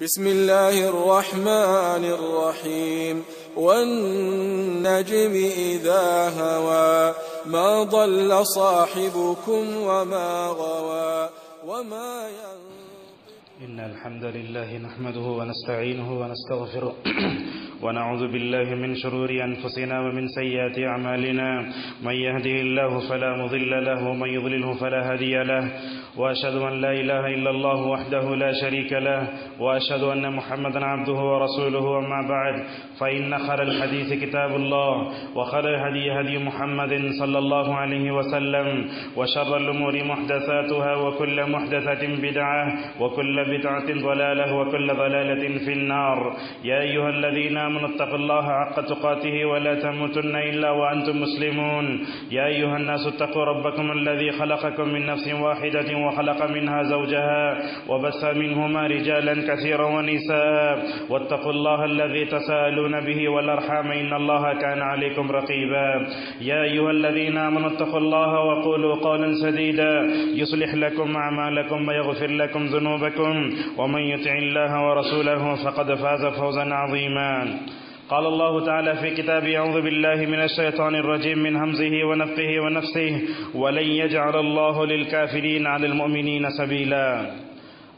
بسم الله الرحمن الرحيم والنجم إذا هوى ما ضل صاحبكم وما غوى وما إن الحمد لله نحمده ونستعينه ونستغفره ونعوذ بالله من شرور أنفسنا ومن سيئات أعمالنا من يهده الله فلا مضل له ومن يضلله فلا هادي له وأشهد أن لا إله إلا الله وحده لا شريك له وأشهد أن محمدا عبده ورسوله أما بعد فإن خير الحديث كتاب الله وخير الهدي هدي محمد صلى الله عليه وسلم وشر الأمور محدثاتها وكل محدثة بدعة وكل بدعة ضلالة وكل ضلالة في النار يا أيها الذين آمنوا اتقوا الله حق تقاته ولا تموتن إلا وأنتم مسلمون يا أيها الناس اتقوا ربكم الذي خلقكم من نفس واحدة وخلق منها زوجها وبث منهما رجالا كثيرا ونساء واتقوا الله الذي تساءلون به والأرحام إن الله كان عليكم رقيبا يا أيها الذين آمنوا اتقوا الله وقولوا قولا سديدا يصلح لكم أعمالكم ويغفر لكم ذنوبكم ومن يطع الله ورسوله فقد فاز فوزا عظيما قال الله تعالى في كتابه أعوذ بالله من الشيطان الرجيم من همزه ونفخه ونفسه ولن يجعل الله للكافرين على المؤمنين سبيلا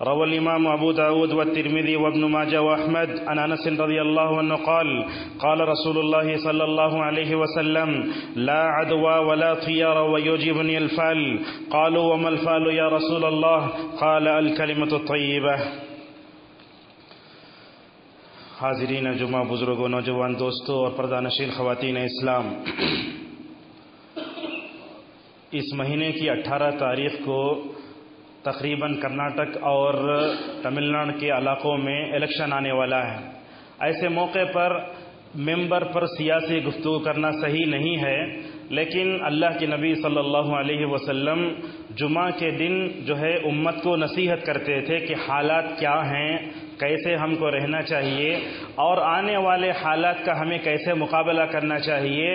روى الإمام أبو داود والترمذي وابن ماجه وأحمد عن أنس رضي الله عنه قال قال رسول الله صلى الله عليه وسلم لا عدوى ولا طيار ويجيبني الفال قالوا وما الفال يا رسول الله قال الكلمة الطيبة حاضرین جمعہ، بزرگوں، نوجوان دوستوں اور پردہ نشین خواتین اسلام، اس مہینے کی 18 تاریخ کو تقریباً کرناٹک اور تمل ناڈو کے علاقوں میں الیکشن آنے والا ہے۔ ایسے موقع پر ممبر پر سیاسی گفتگو کرنا صحیح نہیں ہے، لیکن اللہ کے نبی صلی اللہ علیہ وسلم جمعہ کے دن جو ہے امت کو نصیحت کرتے تھے کہ حالات کیا ہیں، کیسے ہم کو رہنا چاہیے اور آنے والے حالات کا ہمیں کیسے مقابلہ کرنا چاہیے۔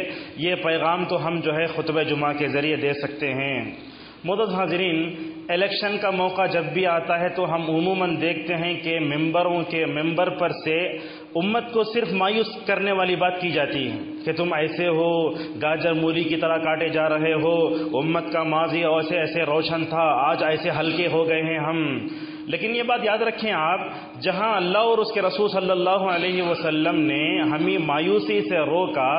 یہ پیغام تو ہم جو ہے خطبہ جمعہ کے ذریعے دے سکتے ہیں۔ معزز حاضرین، الیکشن کا موقع جب بھی آتا ہے تو ہم عموماً دیکھتے ہیں کہ ممبروں کے ممبر پر سے امت کو صرف مایوس کرنے والی بات کی جاتی ہے کہ تم ایسے ہو، گاجر مولی کی طرح کاٹے جا رہے ہو، امت کا ماضی ایسے ایسے روشن تھا، آج ایسے ہلکے ہو گئے ہیں ہم۔ لیکن یہ بات یاد رکھیں آپ، جہاں اللہ اور اس کے رسول صلی اللہ علیہ وسلم نے ہمیں مایوسی سے روکا،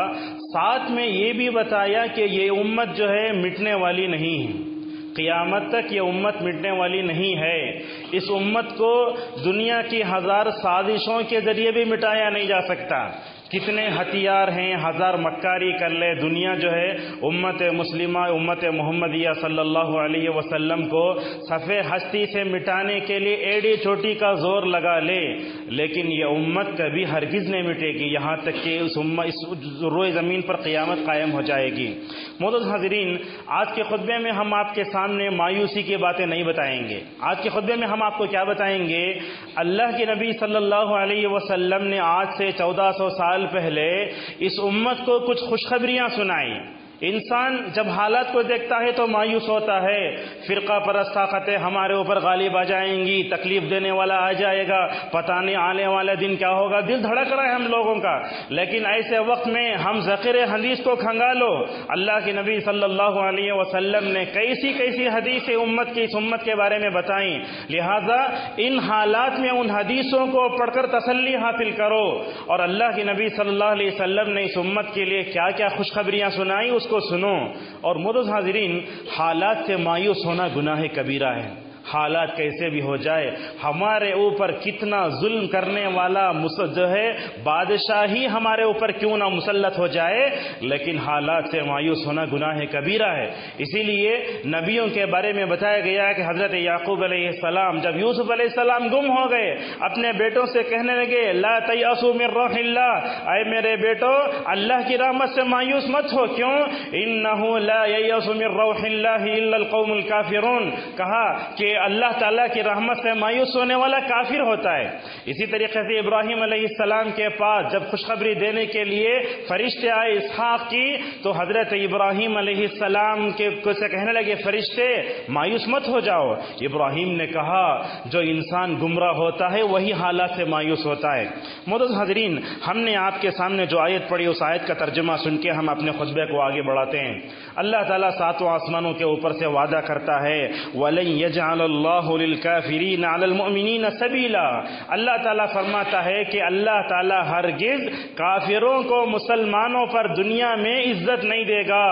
ساتھ میں یہ بھی بتایا کہ یہ امت جو ہے مٹنے والی نہیں ہے، قیامت تک یہ امت مٹنے والی نہیں ہے۔ اس امت کو دنیا کی 1000 سازشوں کے ذریعے بھی مٹایا نہیں جا سکتا۔ کتنے ہتھیار ہیں، 1000 مکاری کر لے، دنیا جو ہے امت مسلمہ، امت محمدیہ صلی اللہ علیہ وسلم کو صفحے ہستی سے مٹانے کے لیے ایڑی چوٹی کا زور لگا لے، لیکن یہ امت کبھی ہرگز نہیں مٹے گی یہاں تک کہ اس روئے زمین پر قیامت قائم ہو جائے گی۔ معزز حاضرین، آج کے خطبے میں ہم آپ کے سامنے مایوسی کی باتیں نہیں بتائیں گے۔ آج کے خطبے میں ہم آپ کو کیا بتائیں گے؟ اللہ کے نبی صلی اللہ علیہ وسلم نے آج سے 1400 سال پہلے اس امت کو کچھ خوشخبریاں سنائی۔ انسان جب حالات کو دیکھتا ہے تو مایوس ہوتا ہے، فرقہ پرست طاقتیں ہمارے اوپر غالب آ جائیں گی، تکلیف دینے والا آ جائے گا، پتہ نہیں آنے والا دن کیا ہوگا، دل دھڑک رہا ہے ہم لوگوں کا۔ لیکن ایسے وقت میں ہم ذکر حدیث کو کھنگالو۔ اللہ کے نبی صلی اللہ علیہ وسلم نے کیسی کیسی حدیثیں اس امت کے بارے میں بتائیں، لہذا ان حالات میں ان حدیثوں کو پڑھ کر تسلی حاصل کرو، اور اللہ کے نبی صلی اللہ علیہ وسلم نے اس امت کے لیے کیا کیا خوشخبریاں سنائی اس کو سنو۔ اور معزز حاضرین، حالات سے مایوس ہونا گناہ کبیرہ ہے۔ حالات کیسے بھی ہو جائے، ہمارے اوپر کتنا ظلم کرنے والا جو ہے بادشاہ ہی ہمارے اوپر کیوں نہ مسلط ہو جائے، لیکن حالات سے مایوس ہونا گناہ کبیرہ ہے۔ اسی لیے نبیوں کے بارے میں بتایا گیا ہے کہ حضرت یعقوب علیہ السلام جب یوسف علیہ السلام گم ہو گئے، اپنے بیٹوں سے کہنے لگے لا تیأسوا من روح اللہ، اے میرے بیٹو اللہ کی رحمت سے مایوس مت ہو۔ کیوں؟ انہ لا ییأس من روح اللہ الا القوم الکافرون، کہا کہ اللہ تعالیٰ کی رحمت سے مایوس ہونے والا کافر ہوتا ہے۔ اسی طریقے سے ابراہیم علیہ السلام کے پاس جب خوشخبری دینے کے لیے فرشتے آئے اسحاق کی، تو حضرت ابراہیم علیہ السلام سے کہنے لگے فرشتے مایوس مت ہو جاؤ۔ ابراہیم نے کہا جو انسان گمراہ ہوتا ہے وہی حالات سے مایوس ہوتا ہے۔ معزز حاضرین، ہم نے آپ کے سامنے جو آیت پڑھی اس آیت کا ترجمہ سن کے ہم اپنے خطبے کو آگے بڑھاتے ہیں۔ اللہ تعالیٰ ساتوں آسمانوں کے اوپر سے وعدہ کرتا ہے وَلَن يَجْعَلَ اللَّهُ لِلْكَافِرِينَ عَلَى الْمُؤْمِنِينَ سَبِيلًا، اللہ تعالیٰ فرماتا ہے کہ اللہ تعالیٰ ہرگز کافروں کو مسلمانوں پر دنیا میں عزت نہیں دے گا،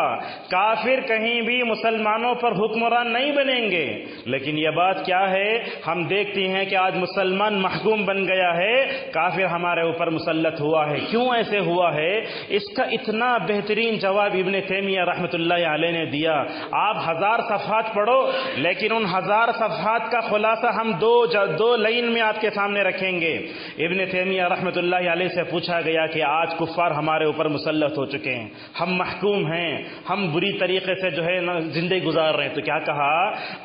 کافر کہیں بھی مسلمانوں پر حکمران نہیں بنیں گے۔ لیکن یہ بات کیا ہے، ہم دیکھتے ہیں کہ آج مسلمان محکوم بن گیا ہے، کافر ہمارے اوپر مسلط ہوا ہے۔ کیوں ایسے ہوا ہے؟ اس کا اتنا بہترین جواب ابن تیمیہ رحمۃ اللہ علیہ نے دیا۔ آپ 1000 صفحات پڑھو، لیکن ان 1000 صفحات کا خلاصہ ہم دو لائن میں آپ کے سامنے رکھیں گے۔ ابن تیمیہ رحمۃ اللہ علیہ سے پوچھا گیا کہ آج کفار ہمارے اوپر مسلط ہو چکے ہیں، ہم محکوم ہیں، ہم بری طریقے سے جو ہے زندگی گزار رہے ہیں، تو کیا کہا؟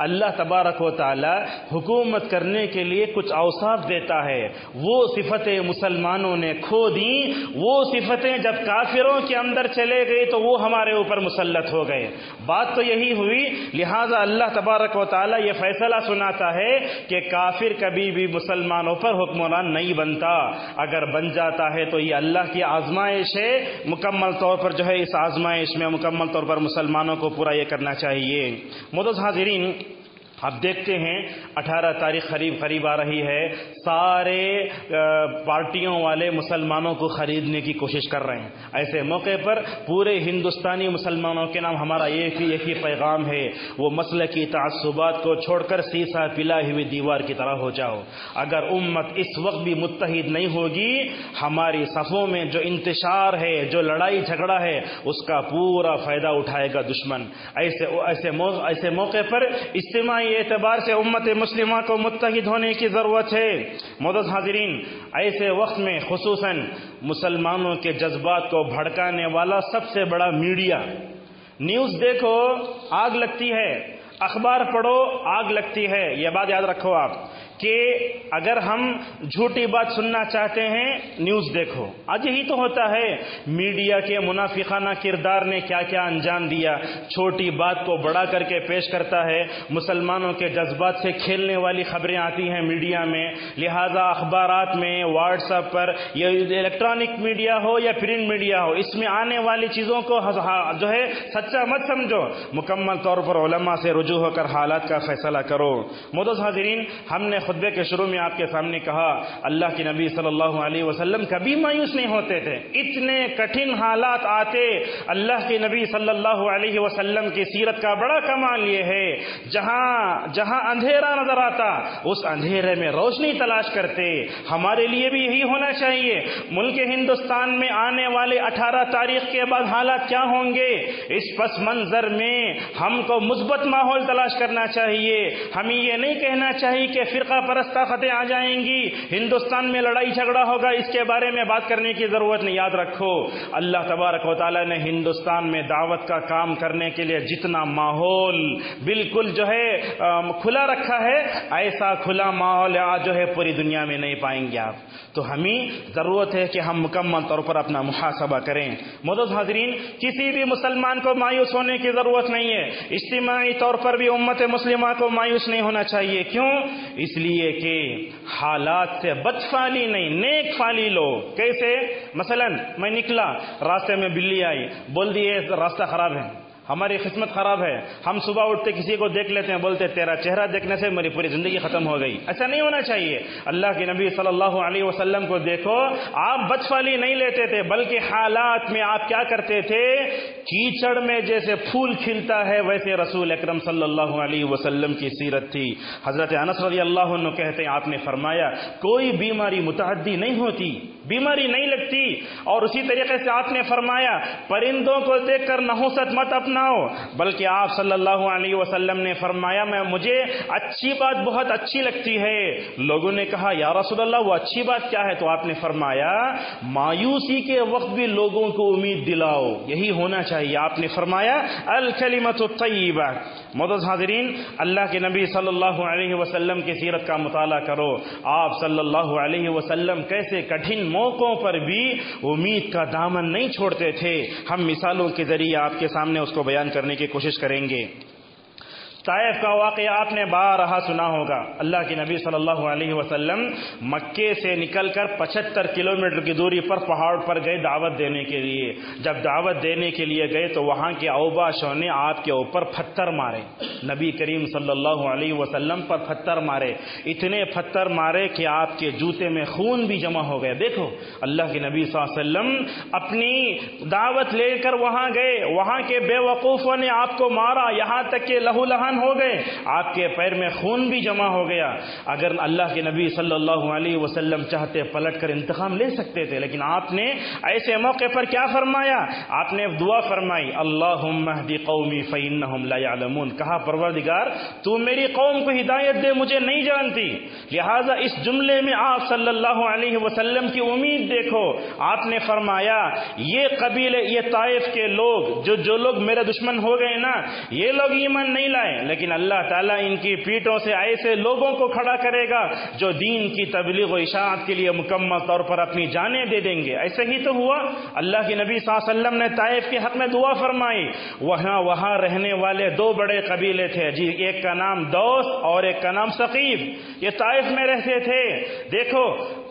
اللہ تبارک و تعالی حکومت کرنے کے لیے کچھ اوصاف دیتا ہے، وہ صفتیں مسلمانوں نے کھو دیں، وہ صفتیں جب کافروں کے اندر چلے گئی تو وہ ہمارے اوپر مسلط ہو گئے۔ بات تو یہی ہوئی، لہٰذا اللہ تبارک و تعالی یہ فیصلہ سناتا ہے کہ کافر کبھی بھی مسلمانوں پر حکمران نہیں بنتا، اگر بن جاتا ہے تو یہ اللہ کی آزمائش ہے، مکمل طور پر جو ہے اس آزمائش میں مکمل طور پر مسلمانوں کو پورا یہ کرنا چاہیے۔ معزز حاضرین، اب دیکھتے ہیں 18 تاریخ قریب آ رہی ہے، سارے پارٹیوں والے مسلمانوں کو خریدنے کی کوشش کر رہے ہیں۔ ایسے موقع پر پورے ہندوستانی مسلمانوں کے نام ہمارا ایک ہی پیغام ہے، وہ مسلکی تعصبات کو چھوڑ کر سیسا پلائی ہوئی دیوار کی طرح ہو جاؤ۔ اگر امت اس وقت بھی متحد نہیں ہوگی، ہماری صفوں میں جو انتشار ہے، جو لڑائی جھگڑا ہے، اس کا پورا فائدہ اٹھائے گا دشمن۔ ایسے موقع پر اجتماعی اعتبار سے امت مسلمہ کو متحد ہونے کی ضرورت ہے۔ معزز حاضرین، ایسے وقت میں خصوصاً مسلمانوں کے جذبات کو بھڑکانے والا سب سے بڑا میڈیا، نیوز دیکھو آگ لگتی ہے، اخبار پڑھو آگ لگتی ہے۔ یہ بات یاد رکھو آپ کہ اگر ہم جھوٹی بات سننا چاہتے ہیں نیوز دیکھو۔ آج یہی تو ہوتا ہے، میڈیا کے منافقانہ کردار نے کیا کیا انجام دیا، چھوٹی بات کو بڑا کر کے پیش کرتا ہے، مسلمانوں کے جذبات سے کھیلنے والی خبریں آتی ہیں میڈیا میں، لہذا اخبارات میں، واٹس ایپ پر، یہ الیکٹرانک میڈیا ہو یا پرنٹ میڈیا ہو، اس میں آنے والی چیزوں کو جو ہے سچا مت سمجھو، مکمل طور پر علماء سے رجوع ہو کر حالات کا فیصلہ کرو۔ معزز حاضرین، ہم نے خطبے کے شروع میں آپ کے سامنے کہا اللہ کے نبی صلی اللہ علیہ وسلم کبھی مایوس نہیں ہوتے تھے، اتنے کٹھن حالات آتے، اللہ کے نبی صلی اللہ علیہ وسلم کی سیرت کا بڑا کمال یہ ہے جہاں اندھیرا نظر آتا اس اندھیرے میں روشنی تلاش کرتے۔ ہمارے لیے بھی یہی ہونا چاہیے۔ ملک ہندوستان میں آنے والے 18 تاریخ کے بعد حالات کیا ہوں گے، اس پس منظر میں ہم کو مثبت ماحول تلاش کرنا چاہیے۔ ہمیں یہ نہیں کہنا چاہیے کہ فرقہ پرست طاقتیں آ جائیں گی، ہندوستان میں لڑائی جھگڑا ہوگا، اس کے بارے میں بات کرنے کی ضرورت نہیں۔ یاد رکھو اللہ تبارک و تعالی نے ہندوستان میں دعوت کا کام کرنے کے لیے جتنا ماحول بالکل جو ہے کھلا رکھا ہے، ایسا کھلا ماحول آج جو ہے پوری دنیا میں نہیں پائیں گے آپ۔ تو ہمیں ضرورت ہے کہ ہم مکمل طور پر اپنا محاسبہ کریں۔ معزز حاضرین، کسی بھی مسلمان کو مایوس ہونے کی ضرورت نہیں ہے، اجتماعی طور پر بھی امت مسلمہ کو مایوس نہیں ہونا چاہیے۔ کیوں؟ اس لیے کہ حالات سے بدفعلی نہیں، نیک فعلی لو۔ کیسے؟ مثلا میں نکلا، راستے میں بلی آئی، بول دی راستہ خراب ہے، ہماری قسمت خراب ہے، ہم صبح اٹھتے کسی کو دیکھ لیتے ہیں، بولتے تیرا چہرہ دیکھنے سے میری پوری زندگی ختم ہو گئی۔ ایسا نہیں ہونا چاہیے۔ اللہ کے نبی صلی اللہ علیہ وسلم کو دیکھو، آپ بدفعلی نہیں لیتے تھے، بلکہ حالات میں آپ کیا کرتے تھے، کیچڑ میں جیسے پھول کھلتا ہے ویسے رسول اکرم صلی اللہ علیہ وسلم کی سیرت تھی۔ حضرت انس رضی اللہ عنہ کہتے ہیں آپ نے فرمایا کوئی بیماری متعدی نہیں ہوتی، بیماری نہیں لگتی، اور اسی طریقے سے آپ نے فرمایا پرندوں کو دیکھ کر نحوست مت اپنا سناؤ، بلکہ آپ صلی اللہ علیہ وسلم نے فرمایا مجھے اچھی بات بہت اچھی لگتی ہے۔ لوگوں نے کہا یا رسول اللہ وہ اچھی بات کیا ہے؟ تو آپ نے فرمایا مایوسی کے وقت بھی لوگوں کو امید دلاؤ، یہی ہونا چاہیے۔ آپ نے فرمایا الکلمۃ الطیبہ۔ معزز حاضرین، اللہ کے نبی صلی اللہ علیہ وسلم کی سیرت کا مطالعہ کرو۔ آپ صلی اللہ علیہ وسلم کیسے کٹھن موقعوں پر بھی امید کا دامن نہیں چھوڑتے تھے۔ ہم مثالوں کے ذریعے آپ کے سامنے اس کو بیان کرنے کی کوشش کریں گے۔ طائف کا واقعہ آپ نے بارہا سنا ہوگا۔ اللہ کے نبی صلی اللہ علیہ وسلم مکے سے نکل کر 75 کلومیٹر کی دوری پر پہاڑ پر گئے دعوت دینے کے لیے۔ جب دعوت دینے کے لیے گئے تو وہاں کے اوباشوں نے آپ کے اوپر پتھر مارے، نبی کریم صلی اللہ علیہ وسلم پر پتھر مارے، اتنے پتھر مارے کہ آپ کے جوتے میں خون بھی جمع ہو گیا۔ دیکھو اللہ کے نبی صلی اللہ علیہ وسلم اپنی دعوت لے کر وہاں گئے، وہاں کے بے وقوفوں نے آپ کو مارا، یہاں تک کہ لہو لہان ہو گئے، آپ کے پیر میں خون بھی جمع ہو گیا۔ اگر اللہ کے نبی صلی اللہ علیہ وسلم چاہتے پلٹ کر انتقام لے سکتے تھے، لیکن آپ نے ایسے موقع پر کیا فرمایا؟ آپ نے دعا فرمائی اللہم اہدی قومی فإنہم لا یعلمون۔ کہا پروردگار تو میری قوم کو ہدایت دے، مجھے نہیں جانتی۔ لہٰذا اس جملے میں آپ صلی اللہ علیہ وسلم کی امید دیکھو۔ آپ نے فرمایا یہ قبیلے، یہ طائف کے لوگ جو لوگ میرے دشمن ہو گئے نا، یہ لوگ ایمان نہیں لائے، لیکن اللہ تعالیٰ ان کی پیٹھوں سے ایسے لوگوں کو کھڑا کرے گا جو دین کی تبلیغ و اشاعت کے لیے مکمل طور پر اپنی جانیں دے دیں گے۔ ایسے ہی تو ہوا۔ اللہ کے نبی صلی اللہ علیہ وسلم نے طائف کے حق میں دعا فرمائی۔ وہاں رہنے والے دو بڑے قبیلے تھے جی، ایک کا نام دوس اور ایک کا نام ثقیف، یہ طائف میں رہتے تھے۔ دیکھو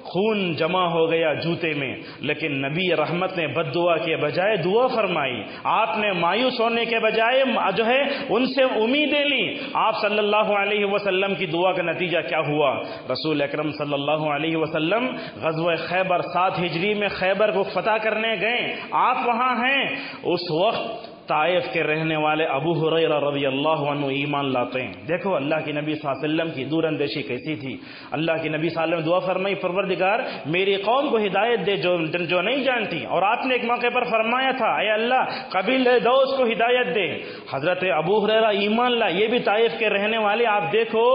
خون جمع ہو گیا جوتے میں، لیکن نبی رحمت نے بد دعا کے بجائے دعا فرمائی۔ آپ نے مایوس ہونے کے بجائے جو ہے ان سے امیدیں لی۔ آپ صلی اللہ علیہ وسلم کی دعا کا نتیجہ کیا ہوا؟ رسول اکرم صلی اللہ علیہ وسلم غزوہ خیبر 7 ہجری میں خیبر کو فتح کرنے گئے، آپ وہاں ہیں۔ اس وقت طائف کے رہنے والے ابو ہریرہ رضی اللہ عنہ ایمان لاتے ہیں۔ دیکھو اللہ کی نبی صلی اللہ علیہ وسلم کی دور اندیشی کیسی تھی۔ اللہ کی نبی صلی اللہ علیہ وسلم دعا فرمائی پروردگار میری قوم کو ہدایت دے جو نہیں جانتی، اور آپ نے ایک موقع پر فرمایا تھا اے اللہ قبیلہ دوس کو ہدایت دے۔ حضرت ابو ہریرہ ایمان لا، یہ بھی طائف کے رہنے والے۔ آپ دیکھو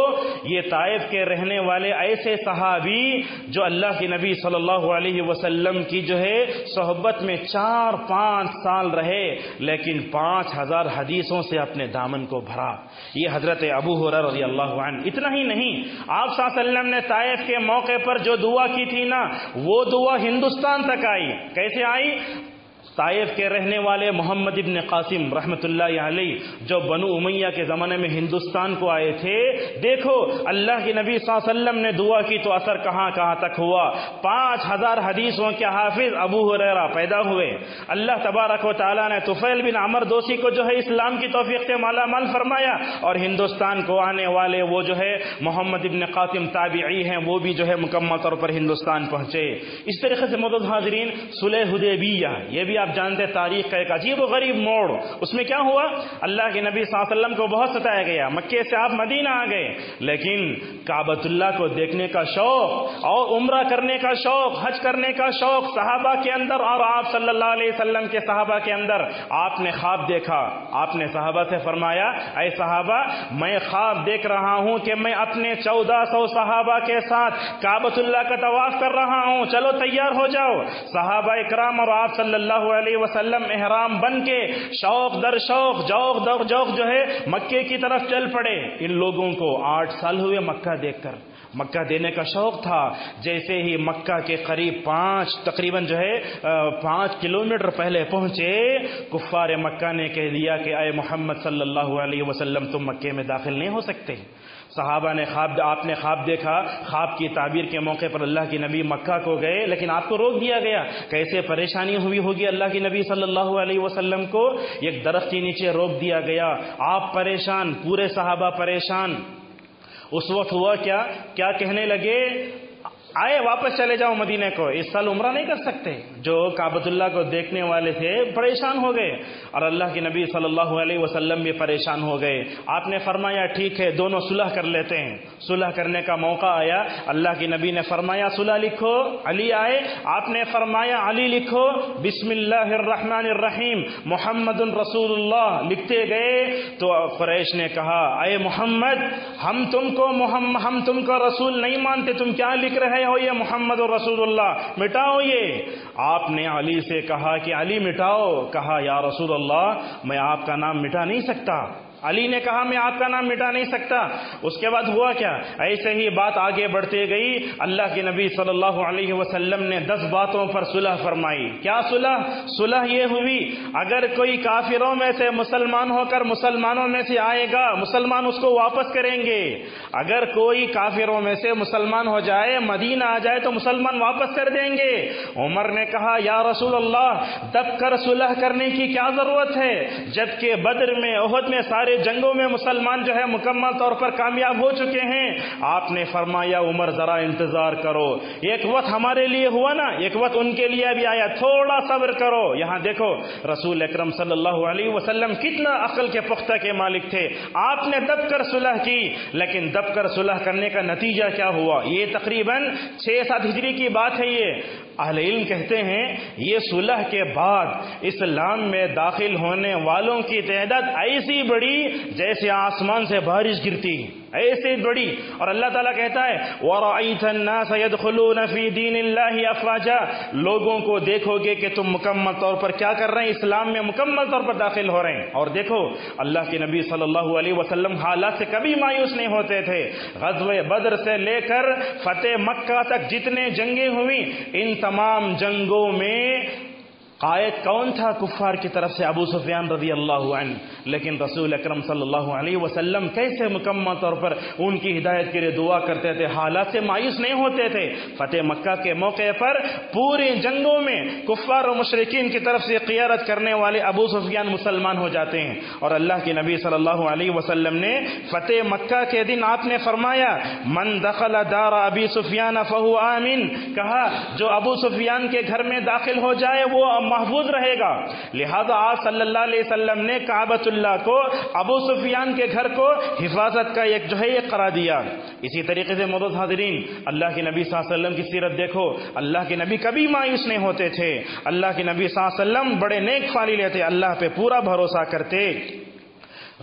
یہ طائف کے رہنے والے ایسے صحابی جو اللہ کے نبی صلی اللہ علیہ وسلم کی جو ہے صحبت میں 4-5 سال رہے، لیکن 5000 حدیثوں سے اپنے دامن کو بھرا۔ یہ حضرت ابو ہریرہ رضی اللہ عنہ۔ اتنا ہی نہیں، آپ صلی اللہ علیہ وسلم نے طائف کے موقع پر جو دعا کی تھی نا، وہ دعا ہندوستان تک آئی۔ کیسے آئی؟ طائف کے رہنے والے محمد ابن قاسم رحمۃ اللہ علیہ جو بنو امیہ کے زمانے میں ہندوستان کو آئے تھے، دیکھو اللہ کے نبی صلی اللہ علیہ وسلم نے دعا کی تو اثر کہاں کہاں تک ہوا۔ 5000 حدیثوں کے حافظ ابو ہریرہ پیدا ہوئے۔ اللہ تبارک و تعالیٰ نے طفیل بن عمر دوسی کو جو ہے اسلام کی توفیق سے مالا مال فرمایا، اور ہندوستان کو آنے والے وہ جو ہے محمد ابن قاسم تابعی ہیں، وہ بھی جو ہے مکمل طور پر ہندوستان پہنچے۔ اس طریقے سے معزز حاضرین صلح حدیبیہ، یہ بھی آپ جانتے تاریخ کا ایک عجیب و غریب موڑ۔ اس میں کیا ہوا؟ اللہ کے نبی صلی اللہ علیہ وسلم کو بہت ستایا گیا، مکے سے آپ مدینہ آ گئے، لیکن کعبۃ اللہ کو دیکھنے کا شوق اور عمرہ کرنے کا شوق، حج کرنے کا شوق صحابہ کے اندر اور آپ صلی اللہ علیہ وسلم کے صحابہ کے اندر۔ آپ نے خواب دیکھا، آپ نے صحابہ سے فرمایا اے صحابہ میں خواب دیکھ رہا ہوں کہ میں اپنے 1400 صحابہ کے ساتھ کعبۃ اللہ کا طواف کر رہا ہوں، چلو تیار ہو جاؤ۔ صحابہ اکرام اور آپ صلی اللہ علیہ وسلم احرام بن کے شوق در شوق، جوق در جوق جو ہے مکے کی طرف چل پڑے۔ ان لوگوں کو 8 سال ہوئے مکہ دیکھ کر، مکہ دینے کا شوق تھا۔ جیسے ہی مکہ کے قریب تقریباً جو ہے 5 کلومیٹر پہلے پہنچے، کفار مکہ نے کہہ دیا کہ اے محمد صلی اللہ علیہ وسلم تم مکے میں داخل نہیں ہو سکتے۔ صحابہ نے آپ نے خواب دیکھا، خواب کی تعبیر کے موقع پر اللہ کے نبی مکہ کو گئے، لیکن آپ کو روک دیا گیا۔ کیسے پریشانی ہوئی ہوگی اللہ کے نبی صلی اللہ علیہ وسلم کو؟ ایک درخت کے نیچے روک دیا گیا، آپ پریشان، پورے صحابہ پریشان۔ اس وقت ہوا کیا کہنے لگے آئے واپس چلے جاؤ مدینے کو، اس سال عمرہ نہیں کر سکتے۔ جو کعبۃ اللہ کو دیکھنے والے تھے پریشان ہو گئے، اور اللہ کے نبی صلی اللہ علیہ وسلم بھی پریشان ہو گئے۔ آپ نے فرمایا ٹھیک ہے دونوں صلح کر لیتے ہیں۔ صلح کرنے کا موقع آیا، اللہ کے نبی نے فرمایا صلح لکھو، علی آئے، آپ نے فرمایا علی لکھو بسم اللہ الرحمن الرحیم محمد رسول اللہ، لکھتے گئے تو قریش نے کہا اے محمد ہم تم کو رسول نہیں مانتے، تم کیا لکھ رہے ہو یہ محمد رسول اللہ، مٹاؤ یہ۔ آپ نے علی سے کہا کہ علی مٹاؤ، کہا یا رسول اللہ میں آپ کا نام مٹا نہیں سکتا۔ علی نے کہا میں آپ کا نام مٹا نہیں سکتا۔ اس کے بعد ہوا کیا؟ ایسے ہی بات آگے بڑھتے گئی، اللہ کے نبی صلی اللہ علیہ وسلم نے 10 باتوں پر صلح فرمائی۔ کیا صلح یہ ہوئی اگر کوئی کافروں میں سے مسلمان ہو کر مسلمانوں میں سے آئے گا، مسلمان اس کو واپس کریں گے۔ اگر کوئی کافروں میں سے مسلمان ہو جائے، مدینہ آ جائے تو مسلمان واپس کر دیں گے۔ عمر نے کہا یا رسول اللہ دب کر صلح کرنے کی کیا ضرورت ہے، جبکہ بدر میں احد میں سارے جنگوں میں مسلمان جو ہے مکمل طور پر کامیاب ہو چکے ہیں۔ آپ نے فرمایا عمر ذرا انتظار کرو، ایک وقت ہمارے لیے ہوا نا، ایک وقت ان کے لیے بھی آیا، تھوڑا صبر کرو۔ یہاں دیکھو رسول اکرم صلی اللہ علیہ وسلم کتنا عقل کے پختہ کے مالک تھے۔ آپ نے دب کر صلح کی، لیکن دب کر صلح کرنے کا نتیجہ کیا ہوا؟ یہ تقریباً 6-7 ہجری کی بات ہے۔ یہ اہل علم کہتے ہیں یہ صلح کے بعد اسلام میں داخل ہونے والوں کی تعداد ایسی بڑی جیسے آسمان سے بارش گرتی، ایسے بڑی۔ اور اللہ تعالیٰ کہتا ہے وَرَأَيْتَ النَّاسَ يَدْخُلُونَ فِي دِينِ اللَّهِ أَفْوَاجًا، لوگوں کو دیکھو گے کہ تم مکمل طور پر کیا کر رہے ہیں، اسلام میں مکمل طور پر داخل ہو رہے ہیں۔ اور دیکھو اللہ کے نبی صلی اللہ علیہ وسلم حالات سے کبھی مایوس نہیں ہوتے تھے۔ غزوہ بدر سے لے کر فتح مکہ تک جتنے جنگیں ہوئی، ان تمام جنگوں میں قائد کون تھا کفار کی طرف سے؟ ابو سفیان رضی اللہ عنہ۔ لیکن رسول اکرم صلی اللہ علیہ وسلم کیسے مکمل طور پر ان کی ہدایت کے لیے دعا کرتے تھے، حالات سے مایوس نہیں ہوتے تھے۔ فتح مکہ کے موقع پر پورے جنگوں میں کفار و مشرکین کی طرف سے قیادت کرنے والے ابو سفیان مسلمان ہو جاتے ہیں، اور اللہ کے نبی صلی اللہ علیہ وسلم نے فتح مکہ کے دن آپ نے فرمایا من دخل دار ابی سفیان فہو آمن، کہا جو ابو سفیان کے گھر میں داخل ہو جائے وہ محفوظ رہے گا۔ لہذا آپ صلی اللہ علیہ وسلم نے کعبۃ اللہ کو، ابو سفیان کے گھر کو حفاظت کا ایک جو ہے یہ قرار دیا۔ اسی طریقے سے معزز حاضرین اللہ کے نبی صلی اللہ علیہ وسلم کی سیرت دیکھو، اللہ کے نبی کبھی مایوس نہیں ہوتے تھے۔ اللہ کے نبی صلی اللہ علیہ وسلم بڑے نیک فالی لیتے، اللہ پہ پورا بھروسہ کرتے۔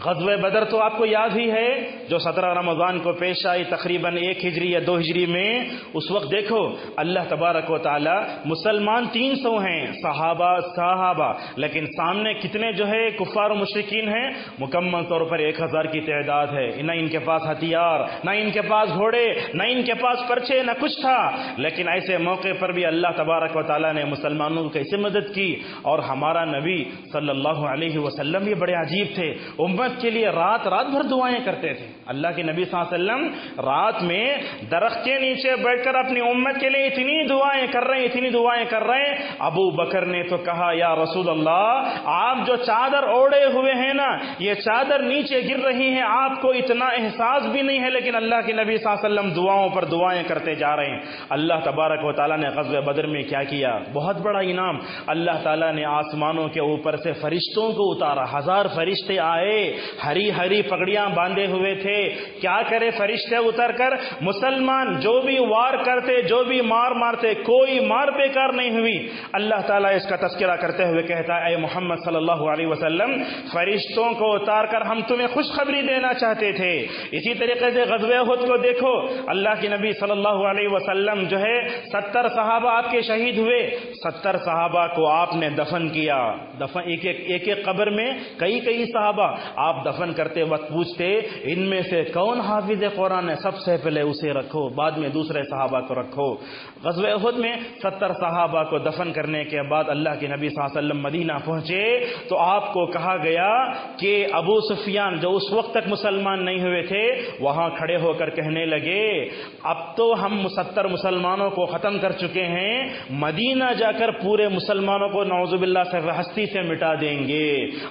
غزوہ بدر تو آپ کو یاد ہی ہے جو 17 رمضان کو پیش آئی تقریباً 1 ہجری یا 2 ہجری میں۔ اس وقت دیکھو اللہ تبارک و تعالی مسلمان 300 ہیں، صحابہ، لیکن سامنے کتنے جو ہے کفار و مشرکین ہیں، مکمل طور پر 1000 کی تعداد ہے۔ نہ ان کے پاس ہتھیار، نہ ان کے پاس گھوڑے، نہ ان کے پاس پرچے، نہ کچھ تھا، لیکن ایسے موقع پر بھی اللہ تبارک و تعالی نے مسلمانوں کو کیسے مدد کی۔ اور ہمارا نبی صلی اللہ علیہ وسلم بھی بڑے عجیب تھے، امت کے لیے رات بھر دعائیں کرتے تھے۔ اللہ کے نبی صلی اللہ علیہ وسلم رات میں درخت کے نیچے بیٹھ کر اپنی امت کے لیے اتنی دعائیں کر رہے ہیں۔ ابو بکر نے تو کہا یا رسول اللہ آپ جو چادر اوڑے ہوئے ہیں نا، یہ چادر نیچے گر رہی ہے، آپ کو اتنا احساس بھی نہیں ہے، لیکن اللہ کے نبی صلی اللہ علیہ وسلم دعاؤں پر دعائیں کرتے جا رہے ہیں۔ اللہ تبارک و تعالیٰ نے غزوہ بدر میں کیا کیا؟ بہت بڑا انعام اللہ تعالیٰ نے آسمانوں کے اوپر سے فرشتوں کو اتارا، 1000 فرشتے آئے، ہری پگڑیاں باندھے ہوئے تھے۔ کیا کرے فرشتے اتر کر؟ مسلمان جو بھی وار کرتے، جو بھی مار مارتے، کوئی مار بیکار نہیں ہوئی۔ اللہ تعالیٰ اس کا تذکرہ کرتے ہوئے کہتا ہے اے محمد صلی اللہ علیہ وسلم فرشتوں کو اتار کر ہم تمہیں خوشخبری دینا چاہتے تھے۔ اسی طریقے سے غزوہ احد کو دیکھو، اللہ کے نبی صلی اللہ علیہ وسلم جو ہے 70 صحابہ آپ کے شہید ہوئے، 70 صحابہ کو آپ نے دفن کیا۔ ایک قبر میں کئی صحابہ آپ دفن کرتے وقت پوچھتے ان میں سے کون حافظ قرآن ہے، سب سے پہلے اسے رکھو، بعد میں دوسرے صحابہ کو رکھو۔ غزوہ احد میں 70 صحابہ کو دفن کرنے کے بعد اللہ کے نبی صلی اللہ علیہ وسلم مدینہ پہنچے تو آپ کو کہا گیا کہ ابو سفیان جو اس وقت تک مسلمان نہیں ہوئے تھے وہاں کھڑے ہو کر کہنے لگے اب تو ہم 70 مسلمانوں کو ختم کر چکے ہیں، مدینہ جا کر پورے مسلمانوں کو نعوذ باللہ سے ہستی سے مٹا دیں گے۔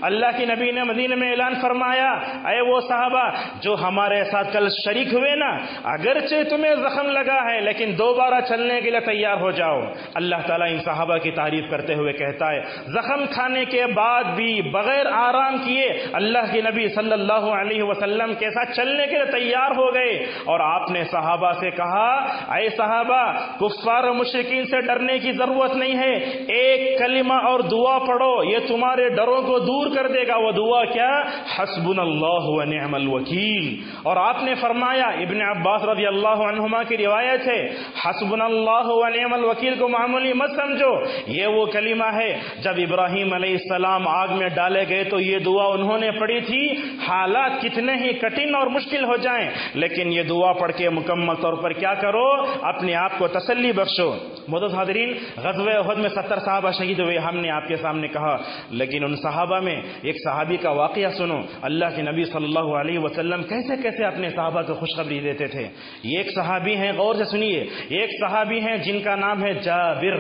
اللہ کے نبی نے مدینہ میں اعلان فرمایا اے وہ صحابہ جو ہمارے ساتھ کل شریک ہوئے نا، اگرچہ تمہیں زخم لگا ہے لیکن دوبارہ چلنے کے لیے تیار ہو جاؤ۔ اللہ تعالیٰ ان صحابہ کی تعریف کرتے ہوئے کہتا ہے زخم کھانے کے بعد بھی بغیر آرام کیے اللہ کے نبی صلی اللہ علیہ وسلم کے ساتھ چلنے کے لیے تیار ہو گئے، اور آپ نے صحابہ سے کہا اے صحابہ کفار و مشرکین سے ڈرنے کی ضرورت نہیں ہے، ایک کلمہ اور دعا پڑھو یہ تمہارے ڈروں کو دور کر دے گا۔ وہ دعا کیا؟ حسبنا اللہ و نعم الوکیل۔ اور آپ نے فرمایا، ابن عباس رضی اللہ عنہما کی روایت ہے، حسبنا اللہ و نعم الوکیل کو معمولی مت سمجھو، یہ وہ کلمہ ہے جب ابراہیم علیہ السلام آگ میں ڈالے گئے تو یہ دعا انہوں نے پڑھی تھی، حالات کتنے ہی کٹھن اور مشکل ہو جائیں لیکن یہ دعا پڑھ کے مکمل طور پر کیا کرو؟ اپنے آپ کو تسلی بخشو۔ معزز حاضرین، غزوہ احد میں 70 صحابہ شہید ہوئے، ہم نے آپ کے سامنے کہا، لیکن ان صحابہ میں ایک صحابی کا واقعہ سنو، اللہ کے نبی صلی اللہ علیہ وسلم کیسے کیسے اپنے صحابہ کو خوشخبری دیتے تھے۔ یہ ایک صحابی ہیں، غور سے سنیے، ایک صحابی ہیں جن کا نام ہے جابر،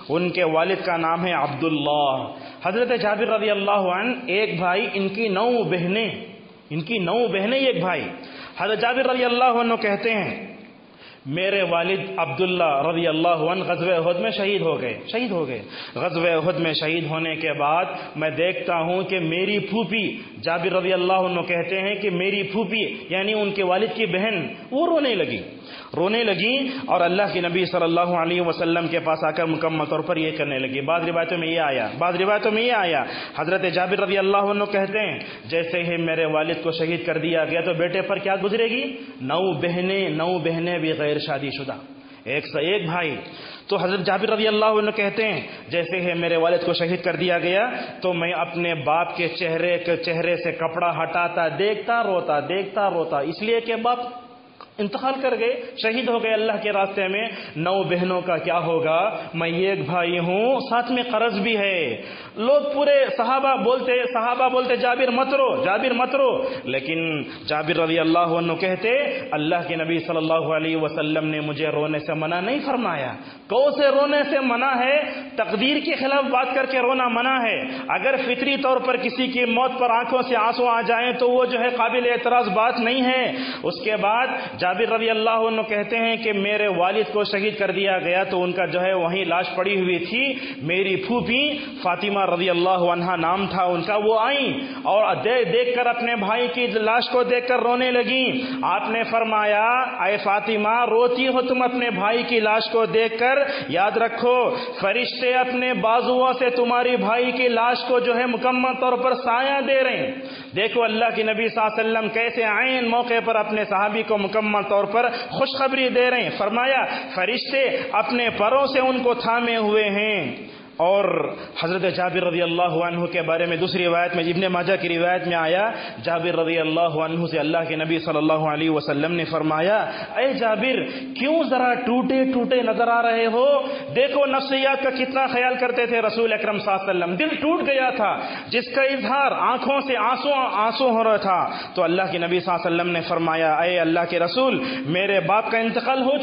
ان کے والد کا نام ہے عبداللہ۔ حضرت جابر رضی اللہ عنہ ایک بھائی، ان کی 9 بہنیں ایک بھائی۔ حضرت جابر رضی اللہ عنہ کہتے ہیں میرے والد عبداللہ رضی اللہ عنہ غزوہ احد میں شہید ہو گئے۔ غزوہ احد میں شہید ہونے کے بعد میں دیکھتا ہوں کہ میری پھوپھی، جابر رضی اللہ عنہ کہتے ہیں کہ میری پھوپھی یعنی ان کے والد کی بہن وہ رونے لگی اور اللہ کے نبی صلی اللہ علیہ وسلم کے پاس آ کر مکمل طور پر یہ کرنے لگی۔ بعض روایتوں میں یہ آیا حضرت جابر رضی اللہ عنہ کہتے ہیں جیسے ہی میرے والد کو شہید کر دیا گیا تو بیٹے پر کیا گزرے گی؟ 9 بہنیں بھی غیر شادی شدہ، ایک سے ایک بھائی۔ تو حضرت جابر رضی اللہ عنہ کہتے ہیں جیسے ہی میرے والد کو شہید کر دیا گیا تو میں اپنے باپ کے چہرے سے کپڑا ہٹاتا دیکھتا روتا، اس لیے کہ باپ انتقال کر گئے، شہید ہو گئے اللہ کے راستے میں۔ 9 بہنوں کا کیا ہوگا؟ میں ایک بھائی ہوں، ساتھ میں قرض بھی ہے۔ لوگ پورے صحابہ بولتے جابر مت رو، لیکن جابر رضی اللہ عنہ کہتے اللہ کے نبی صلی اللہ علیہ وسلم نے مجھے رونے سے منع نہیں فرمایا۔ کون سے رونے سے منع ہے؟ تقدیر کے خلاف بات کر کے رونا منع ہے۔ اگر فطری طور پر کسی کی موت پر آنکھوں سے آنسو آ جائیں تو وہ جو ہے قابل اعتراض بات نہیں ہے۔ اس کے بعد جابر رضی اللہ عنہ کہتے ہیں کہ میرے والد کو شہید کر دیا گیا تو ان کا جو ہے وہیں لاش پڑی ہوئی تھی۔ میری پھوپھی فاطمہ رضی اللہ عنہا نام تھا ان کا، وہ آئیں اور دیکھ کر اپنے بھائی کی لاش کو دیکھ کر رونے لگیں۔ آپ نے فرمایا اے فاطمہ روتی ہو تم اپنے بھائی کی لاش کو دیکھ کر؟ یاد رکھو فرشتے اپنے بازوؤں سے تمہاری بھائی کی لاش کو جو ہے مکمل طور پر سایہ دے رہے ہیں۔ دیکھو اللہ کے نبی صلی اللہ علیہ وسلم کیسے عین موقع پر اپنے صحابی کو مکمل طور پر خوشخبری دے رہے ہیں۔ فرمایا فرشتے اپنے پروں سے ان کو تھامے ہوئے ہیں۔ اور حضرت جابر رضی اللہ عنہ کے بارے میں دوسری روایت میں ابن ماجہ کی روایت میں آیا، جابر رضی اللہ عنہ سے اللہ کے نبی صلی اللہ علیہ وسلم نے فرمایا اے جابر کیوں ذرا ٹوٹے نظر آ رہے ہو؟ دیکھو نفسیات کا کتنا خیال کرتے تھے رسول اکرم صلی اللہ علیہ وسلم، دل ٹوٹ گیا تھا جس کا اظہار آنکھوں سے آنسو ہو رہا تھا۔ تو اللہ کے نبی صلی اللہ علیہ وسلم نے فرمایا اے اللہ کے رسول میرے باپ کا انتقال ہو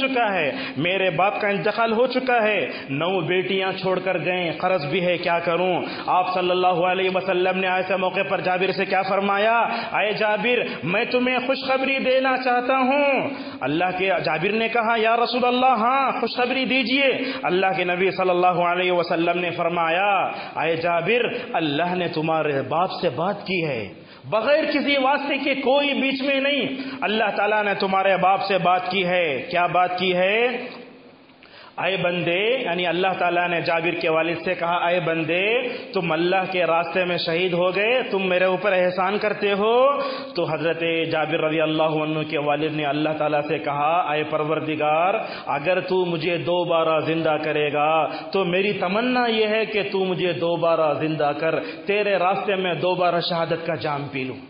چکا ہے، 9 بیٹیاں چھوڑ کر گئے، قرض بھی ہے، کیا کروں؟ آپ صلی اللہ علیہ وسلم نے ایسے موقع پر جابر سے کیا فرمایا؟ اے جابر میں تمہیں خوشخبری دینا چاہتا ہوں۔ اللہ کے جابر نے کہا یا رسول اللہ ہاں خوشخبری دیجئے۔ اللہ کے نبی صلی اللہ علیہ وسلم نے فرمایا اے جابر اللہ نے تمہارے باپ سے بات کی ہے بغیر کسی واسطے کے، کوئی بیچ میں نہیں۔ اللہ تعالیٰ نے تمہارے باپ سے بات کی ہے۔ کیا بات کی ہے؟ اے بندے، یعنی اللہ تعالیٰ نے جابر کے والد سے کہا اے بندے تم اللہ کے راستے میں شہید ہو گئے، تم میرے اوپر احسان کرتے ہو۔ تو حضرت جابر رضی اللہ عنہ کے والد نے اللہ تعالیٰ سے کہا اے پروردگار اگر تو مجھے دوبارہ زندہ کرے گا تو میری تمنا یہ ہے کہ تو مجھے دوبارہ زندہ کر، تیرے راستے میں دوبارہ شہادت کا جام پی لوں۔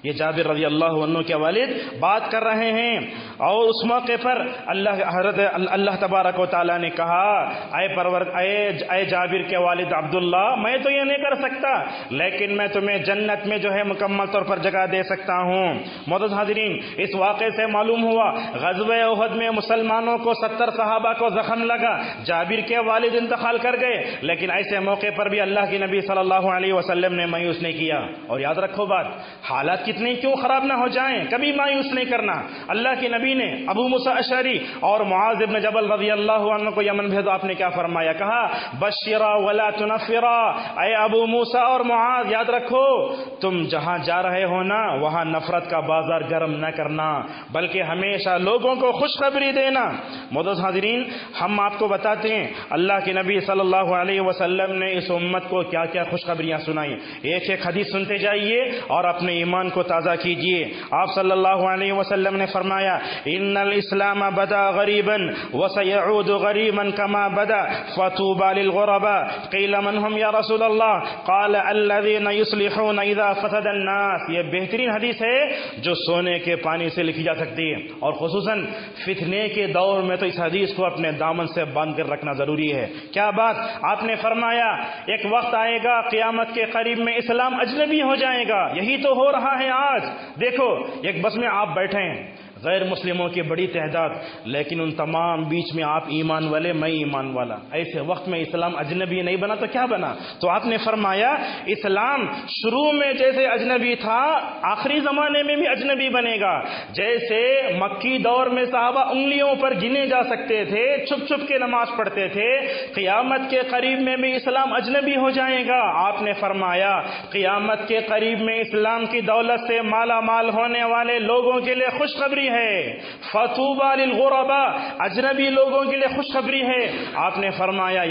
یہ جابر رضی اللہ عنہ کے والد بات کر رہے ہیں، اور اس موقع پر اللہ تبارک و تعالیٰ نے کہا اے جابر کے والد عبداللہ، میں تو یہ نہیں کر سکتا، لیکن میں تمہیں جنت میں جو ہے مکمل طور پر جگہ دے سکتا ہوں۔ معزز حاضرین، اس واقعے سے معلوم ہوا غزوہ احد میں مسلمانوں کو 70 صحابہ کو زخم لگا، جابر کے والد انتقال کر گئے، لیکن ایسے موقع پر بھی اللہ کے نبی صلی اللہ علیہ وسلم نے مایوس نہیں کیا۔ اور یاد رکھو بات، حالات کتنے کیوں خراب نہ ہو جائیں، کبھی مایوس نہیں کرنا۔ اللہ کے نبی نے ابو موسیٰ اشعری اور معاذ بن جبل رضی اللہ عنہ کو یمن بھیجا، آپ نے کیا فرمایا؟ کہا بشرا ولا تنفرا، اے ابو موسیٰ اور معاذ یاد رکھو تم جہاں جا رہے ہو نا، وہاں نفرت کا بازار گرم نہ کرنا، بلکہ ہمیشہ لوگوں کو خوشخبری دینا۔ معزز حاضرین، ہم آپ کو بتاتے ہیں اللہ کے نبی صلی اللہ علیہ وسلم نے اس امت کو کیا کیا خوشخبریاں سنائی۔ ایک ایک حدیث سنتے جائیے اور اپنے ایمان کو تازہ کیجیے۔ آپ صلی اللہ علیہ وسلم نے فرمایا ان الاسلام بدا غریبا وسيعود غریبا كما بدا فطوبى للغرباء قیل من هم یا رسول اللہ قال الذين يصلحون اذا فسد الناس۔ یہ بہترین حدیث ہے جو سونے کے پانی سے لکھی جا سکتی ہے، اور خصوصاً فتنے کے دور میں تو اس حدیث کو اپنے دامن سے باندھ کر رکھنا ضروری ہے۔ کیا بات! آپ نے فرمایا ایک وقت آئے گا قیامت کے قریب میں اسلام اجنبی ہو جائے گا، یہی تو ہو رہا ہے آج۔ دیکھو ایک بس میں آپ بیٹھے ہیں، غیر مسلموں کی بڑی تعداد، لیکن ان تمام بیچ میں آپ ایمان والے، میں ایمان والا۔ ایسے وقت میں اسلام اجنبی نہیں بنا تو کیا بنا؟ تو آپ نے فرمایا اسلام شروع میں جیسے اجنبی تھا آخری زمانے میں بھی اجنبی بنے گا۔ جیسے مکی دور میں صحابہ انگلیوں پر گنے جا سکتے تھے، چھپ چھپ کے نماز پڑھتے تھے، قیامت کے قریب میں بھی اسلام اجنبی ہو جائے گا۔ آپ نے فرمایا قیامت کے قریب میں اسلام کی دولت سے مالا مال ہونے والے لوگوں کے لیے خوشخبری ہے، فطوبى للغرباء، اجنبی لوگوں کے لیے خوشخبری ہے۔ آپ نے فرمایا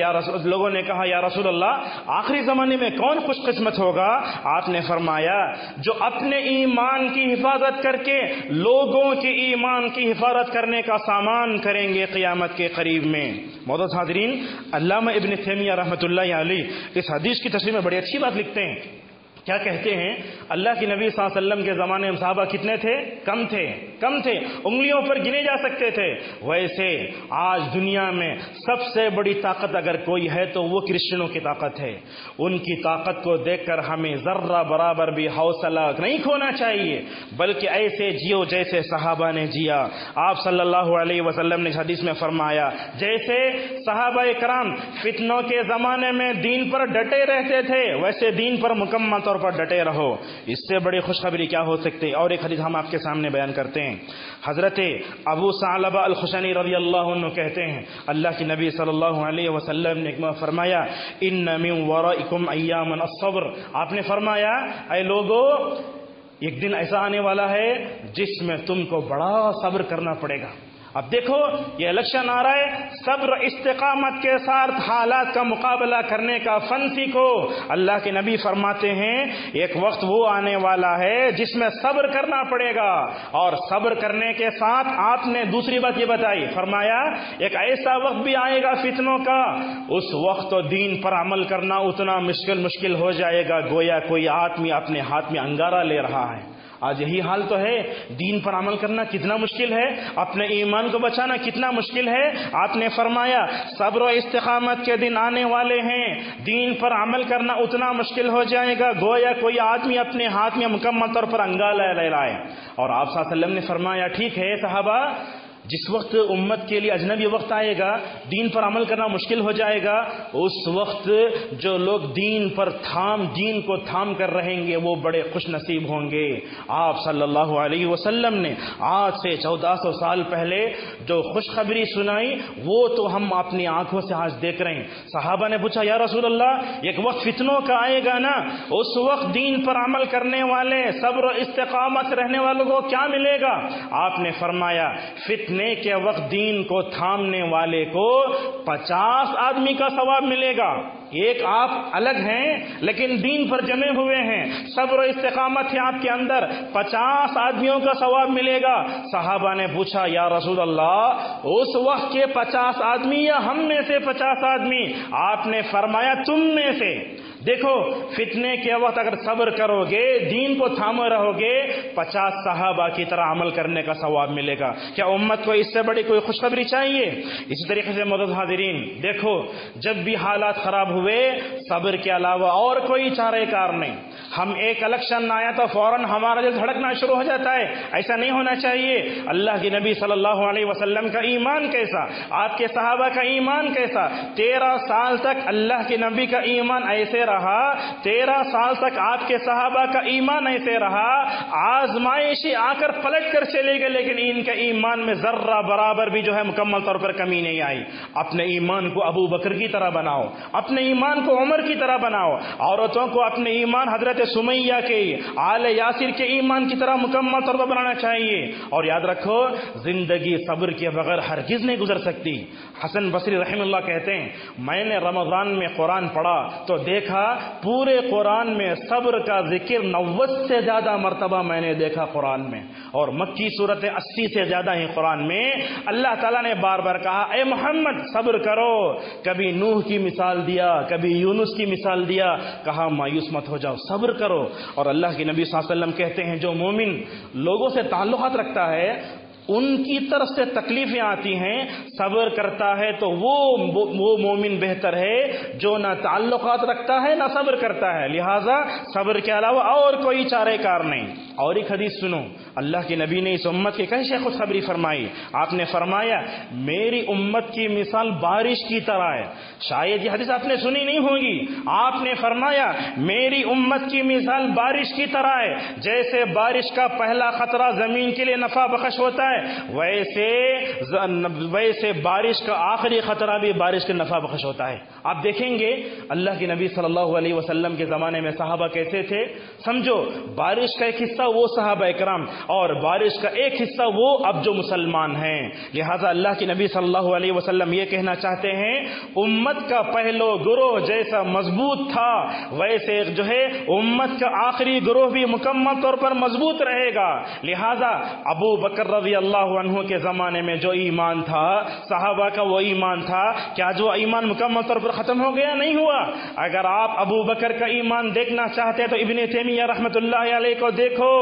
لوگوں نے کہا یا رسول اللہ آخری زمانے میں کون خوش قسمت ہوگا؟ آپ نے فرمایا جو اپنے ایمان کی حفاظت کر کے لوگوں کے ایمان کی حفاظت کرنے کا سامان کریں گے قیامت کے قریب میں۔ معزز حاضرین، علامہ ابن تیمیہ رحمۃ اللہ علیہ اس حدیث کی تشریح میں بڑی اچھی بات لکھتے ہیں۔ کیا کہتے ہیں؟ اللہ کے نبی صلی اللہ علیہ وسلم کے زمانے میں صحابہ کتنے تھے؟ کم تھے، انگلیوں پر گنے جا سکتے تھے۔ ویسے آج دنیا میں سب سے بڑی طاقت اگر کوئی ہے تو وہ کرسچنوں کی طاقت ہے۔ ان کی طاقت کو دیکھ کر ہمیں ذرہ برابر بھی حوصلہ نہیں کھونا چاہیے، بلکہ ایسے جیو جیسے صحابہ نے جیا۔ آپ صلی اللہ علیہ وسلم نے حدیث میں فرمایا جیسے صحابہ کرام فتنوں کے زمانے میں دین پر ڈٹے رہتے تھے، ویسے دین پر مکمل طور پر ڈٹے رہو۔ اس سے بڑی خوشخبری کیا ہو سکتی؟ اور ایک حدیث ہم آپ کے سامنے بیان کرتے ہیں۔ حضرت ابو ثعلبہ الخشنی رضی اللہ عنہ کہتے ہیں اللہ کے نبی صلی اللہ علیہ وسلم نے فرمایا ان من ورائکم ایاما الصبر۔ آپ نے فرمایا اے لوگو ایک دن ایسا آنے والا ہے جس میں تم کو بڑا صبر کرنا پڑے گا۔ اب دیکھو یہ الیکشن آ رہا ہے، صبر استقامت کے ساتھ حالات کا مقابلہ کرنے کا فن سیکھو۔ اللہ کے نبی فرماتے ہیں ایک وقت وہ آنے والا ہے جس میں صبر کرنا پڑے گا، اور صبر کرنے کے ساتھ آپ نے دوسری بات یہ بتائی، فرمایا ایک ایسا وقت بھی آئے گا فتنوں کا، اس وقت تو دین پر عمل کرنا اتنا مشکل ہو جائے گا گویا کوئی آدمی اپنے ہاتھ میں انگارہ لے رہا ہے۔ آج یہی حال تو ہے، دین پر عمل کرنا کتنا مشکل ہے، اپنے ایمان کو بچانا کتنا مشکل ہے۔ آپ نے فرمایا صبر و استقامت کے دن آنے والے ہیں، دین پر عمل کرنا اتنا مشکل ہو جائے گا گویا کوئی آدمی اپنے ہاتھ میں مکمل طور پر انگارہ لے رہا ہے۔ اور آپ صلی اللہ علیہ وسلم نے فرمایا ٹھیک ہے صحابہ، جس وقت امت کے لیے اجنبی وقت آئے گا، دین پر عمل کرنا مشکل ہو جائے گا، اس وقت جو لوگ دین کو تھام کر رہیں گے وہ بڑے خوش نصیب ہوں گے۔ آپ صلی اللہ علیہ وسلم نے آج سے 1400 سال پہلے جو خوشخبری سنائی وہ تو ہم اپنی آنکھوں سے آج دیکھ رہے ہیں۔ صحابہ نے پوچھا یا رسول اللہ ایک وقت فتنوں کا آئے گا نا، اس وقت دین پر عمل کرنے والے صبر و استقامت رہنے والوں کو کیا ملے گا؟ آپ نے فرمایا فتنے کے وقت دین کو تھامنے والے کو 50 آدمی کا ثواب ملے گا۔ ایک آپ الگ ہیں لیکن دین پر جمے ہوئے ہیں، صبر و استقامت ہے آپ کے اندر، 50 آدمیوں کا ثواب ملے گا۔ صحابہ نے پوچھا یا رسول اللہ اس وقت کے 50 آدمی یا ہم میں سے 50 آدمی؟ آپ نے فرمایا تم میں سے دیکھو فتنے کے وقت اگر صبر کرو گے، دین کو تھامے رہو گے، 50 صحابہ کی طرح عمل کرنے کا ثواب ملے گا۔ کیا امت کو اس سے بڑی کوئی خوشخبری چاہیے؟ اسی طریقے سے معزز حاضرین، دیکھو جب بھی حالات خراب ہوئے، صبر کے علاوہ اور کوئی چارہ کار نہیں۔ ہم ایک الیکشن آیا تو فوراً ہمارا دل دھڑکنا شروع ہو جاتا ہے، ایسا نہیں ہونا چاہیے۔ اللہ کے نبی صلی اللہ علیہ وسلم کا ایمان کیسا، آپ کے صحابہ کا ایمان کیسا، 13 سال تک اللہ کے نبی کا ایمان ایسے رہا، 13 سال تک آپ کے صحابہ کا ایمان ایسے رہا، آزمائشیں آ کر پلٹ کر چلے گئے، لیکن ان کے ایمان میں ذرہ برابر بھی جو ہے مکمل طور پر کمی نہیں آئی۔ اپنے ایمان کو ابو بکر کی طرح بناؤ، اپنے ایمان کو عمر کی طرح بناؤ، عورتوں کو اپنے ایمان حضرت سمیہ کے، آل یاسر کے ایمان کی طرح مکمل طور پر بنانا چاہیے۔ اور یاد رکھو زندگی صبر کے بغیر ہرگز نہیں گزر سکتی۔ حسن بصری رحمہ اللہ کہتے ہیں میں نے رمضان میں قرآن پڑھا تو دیکھا پورے قرآن میں صبر کا ذکر 90 سے زیادہ مرتبہ میں نے دیکھا قرآن میں، اور مکی صورتیں 80 سے زیادہ ہیں قرآن میں۔ اللہ تعالیٰ نے بار بار کہا اے محمد صبر کرو، کبھی نوح کی مثال دیا، کبھی یونس کی مثال دیا، کہا مایوس مت ہو جاؤ، صبر کرو۔ اور اللہ کے نبی صلی اللہ علیہ وسلم کہتے ہیں جو مومن لوگوں سے تعلقات رکھتا ہے، ان کی طرف سے تکلیفیں آتی ہیں، صبر کرتا ہے تو وہ مومن بہتر ہے جو نہ تعلقات رکھتا ہے نہ صبر کرتا ہے۔ لہٰذا صبر کے علاوہ اور کوئی چارہ کار نہیں۔ اور ایک حدیث سنو، اللہ کے نبی نے اس امت کی کیسے خوشخبری فرمائی۔ آپ نے فرمایا میری امت کی مثال بارش کی طرح ہے۔ شاید یہ حدیث آپ نے سنی نہیں ہوگی۔ آپ نے فرمایا میری امت کی مثال بارش کی طرح ہے، جیسے بارش کا پہلا قطرہ زمین کے لیے نفع بخش ہوتا ہے، ویسے بارش کا آخری خطرہ بھی بارش کے نفع بخش ہوتا ہے۔ آپ دیکھیں گے اللہ کے نبی صلی اللہ علیہ وسلم کے زمانے میں صحابہ کیسے تھے۔ سمجھو بارش کا ایک حصہ وہ صحابہ اکرام، اور بارش کا ایک حصہ وہ اب جو مسلمان ہیں۔ لہذا اللہ کے نبی صلی اللہ علیہ وسلم یہ کہنا چاہتے ہیں امت کا پہلو گروہ جیسا مضبوط تھا، ویسے جو ہے امت کا آخری گروہ بھی مکمل طور پر مضبوط رہے گا۔ لہذا ابو بکر رضی اللہ عنہ کے زمانے میں جو ایمان تھا، صحابہ کا وہ ایمان تھا، کیا جو ایمان مکمل طور پر ختم ہو گیا؟ نہیں ہوا۔ اگر آپ ابو بکر کا ایمان دیکھنا چاہتے تو ابن تیمیہ رحمۃ اللہ علیہ کو دیکھو،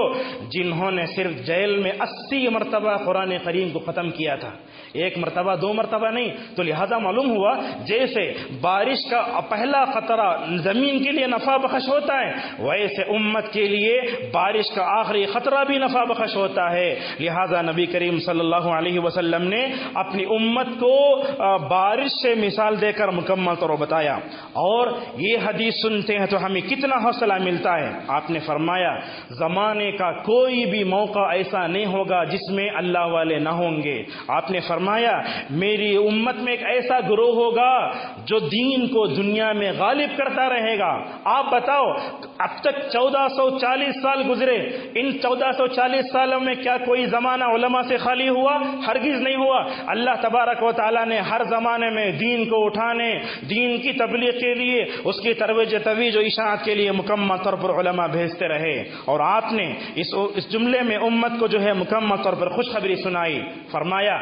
جنہوں نے صرف جیل میں 80 مرتبہ قرآن کریم کو ختم کیا تھا، ایک مرتبہ 2 مرتبہ نہیں۔ تو لہذا معلوم ہوا جیسے بارش کا پہلا قطرہ زمین کے لیے نفع بخش ہوتا ہے، ویسے امت کے لیے بارش کا آخری خطرہ بھی نفع بخش ہوتا ہے۔ لہذا نبی کریم صلی اللہ علیہ وسلم نے اپنی امت کو بارش سے مثال دے کر مکمل طور پر بتایا۔ اور یہ حدیث سنتے ہیں تو ہمیں کتنا حوصلہ ملتا ہے۔ آپ نے فرمایا زمانے کا کوئی بھی موقع ایسا نہیں ہوگا جس میں اللہ والے نہ ہوں گے۔ آپ نے فرمایا میری امت میں ایک ایسا گروہ ہوگا جو دین کو دنیا میں غالب کرتا رہے گا۔ آپ بتاؤ اب تک 1440 سال گزرے، ان 1440 سالوں میں کیا کوئی زمانہ علماء سے خالی ہوا؟ ہرگز نہیں ہوا۔ اللہ تبارک و تعالیٰ نے ہر زمانے میں دین کو اٹھانے، دین کی تبلیغ کے لیے، اس کی ترویج و اشاعت کے لیے مکمل طور پر علماء بھیجتے رہے۔ اور آپ نے اس جملے میں امت کو جو ہے مکمل طور پر خوشخبری سنائی۔ فرمایا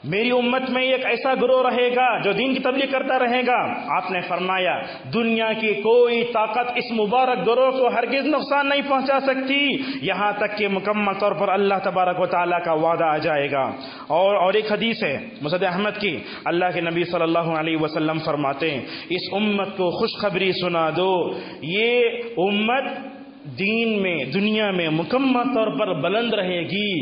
میری امت میں ایک ایسا گروہ رہے گا جو دین کی تبلیغ کرتا رہے گا۔ آپ نے فرمایا دنیا کی کوئی طاقت اس مبارک گروہ کو ہرگز نقصان نہیں پہنچا سکتی، یہاں تک کہ مکمل طور پر اللہ تبارک و تعالیٰ کا وعدہ آ جائے گا۔ اور ایک حدیث ہے مسند احمد کی، اللہ کے نبی صلی اللہ علیہ وسلم فرماتے ہیں اس امت کو خوشخبری سنا دو، یہ امت دین میں دنیا میں مکمل طور پر بلند رہے گی،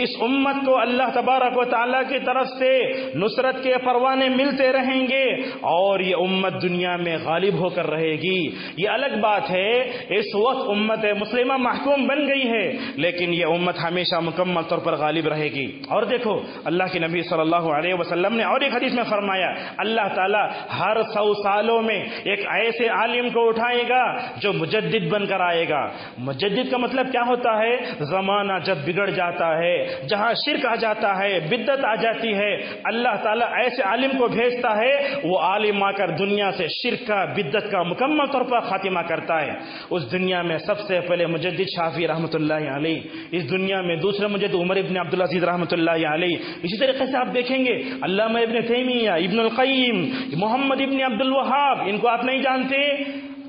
اس امت کو اللہ تبارک و تعالیٰ کی طرف سے نصرت کے پروانے ملتے رہیں گے، اور یہ امت دنیا میں غالب ہو کر رہے گی۔ یہ الگ بات ہے اس وقت امت مسلمہ محکوم بن گئی ہے، لیکن یہ امت ہمیشہ مکمل طور پر غالب رہے گی۔ اور دیکھو اللہ کے نبی صلی اللہ علیہ وسلم نے اور ایک حدیث میں فرمایا اللہ تعالیٰ ہر 100 سالوں میں ایک ایسے عالم کو اٹھائے گا جو مجدد بن کر آئے گا۔ مجدد کا مطلب کیا ہوتا ہے؟ زمانہ جب بگڑ جاتا ہے، جہاں شرک آ جاتا ہے، بدعت آ جاتی ہے، اللہ تعالیٰ ایسے عالم کو بھیجتا ہے، وہ عالم آ کر دنیا سے شرک کا، بدعت کا مکمل طور پر خاتمہ کرتا ہے۔ اس دنیا میں سب سے پہلے مجدد شافعی رحمۃ اللہ علیہ، اس دنیا میں دوسرے مجدد عمر ابن عبدالعزیز رحمۃ اللہ علیہ۔ اسی طریقے سے آپ دیکھیں گے علامہ ابن تیمیہ، ابن القیم، محمد ابن عبد الوہاب، ان کو آپ نہیں جانتے؟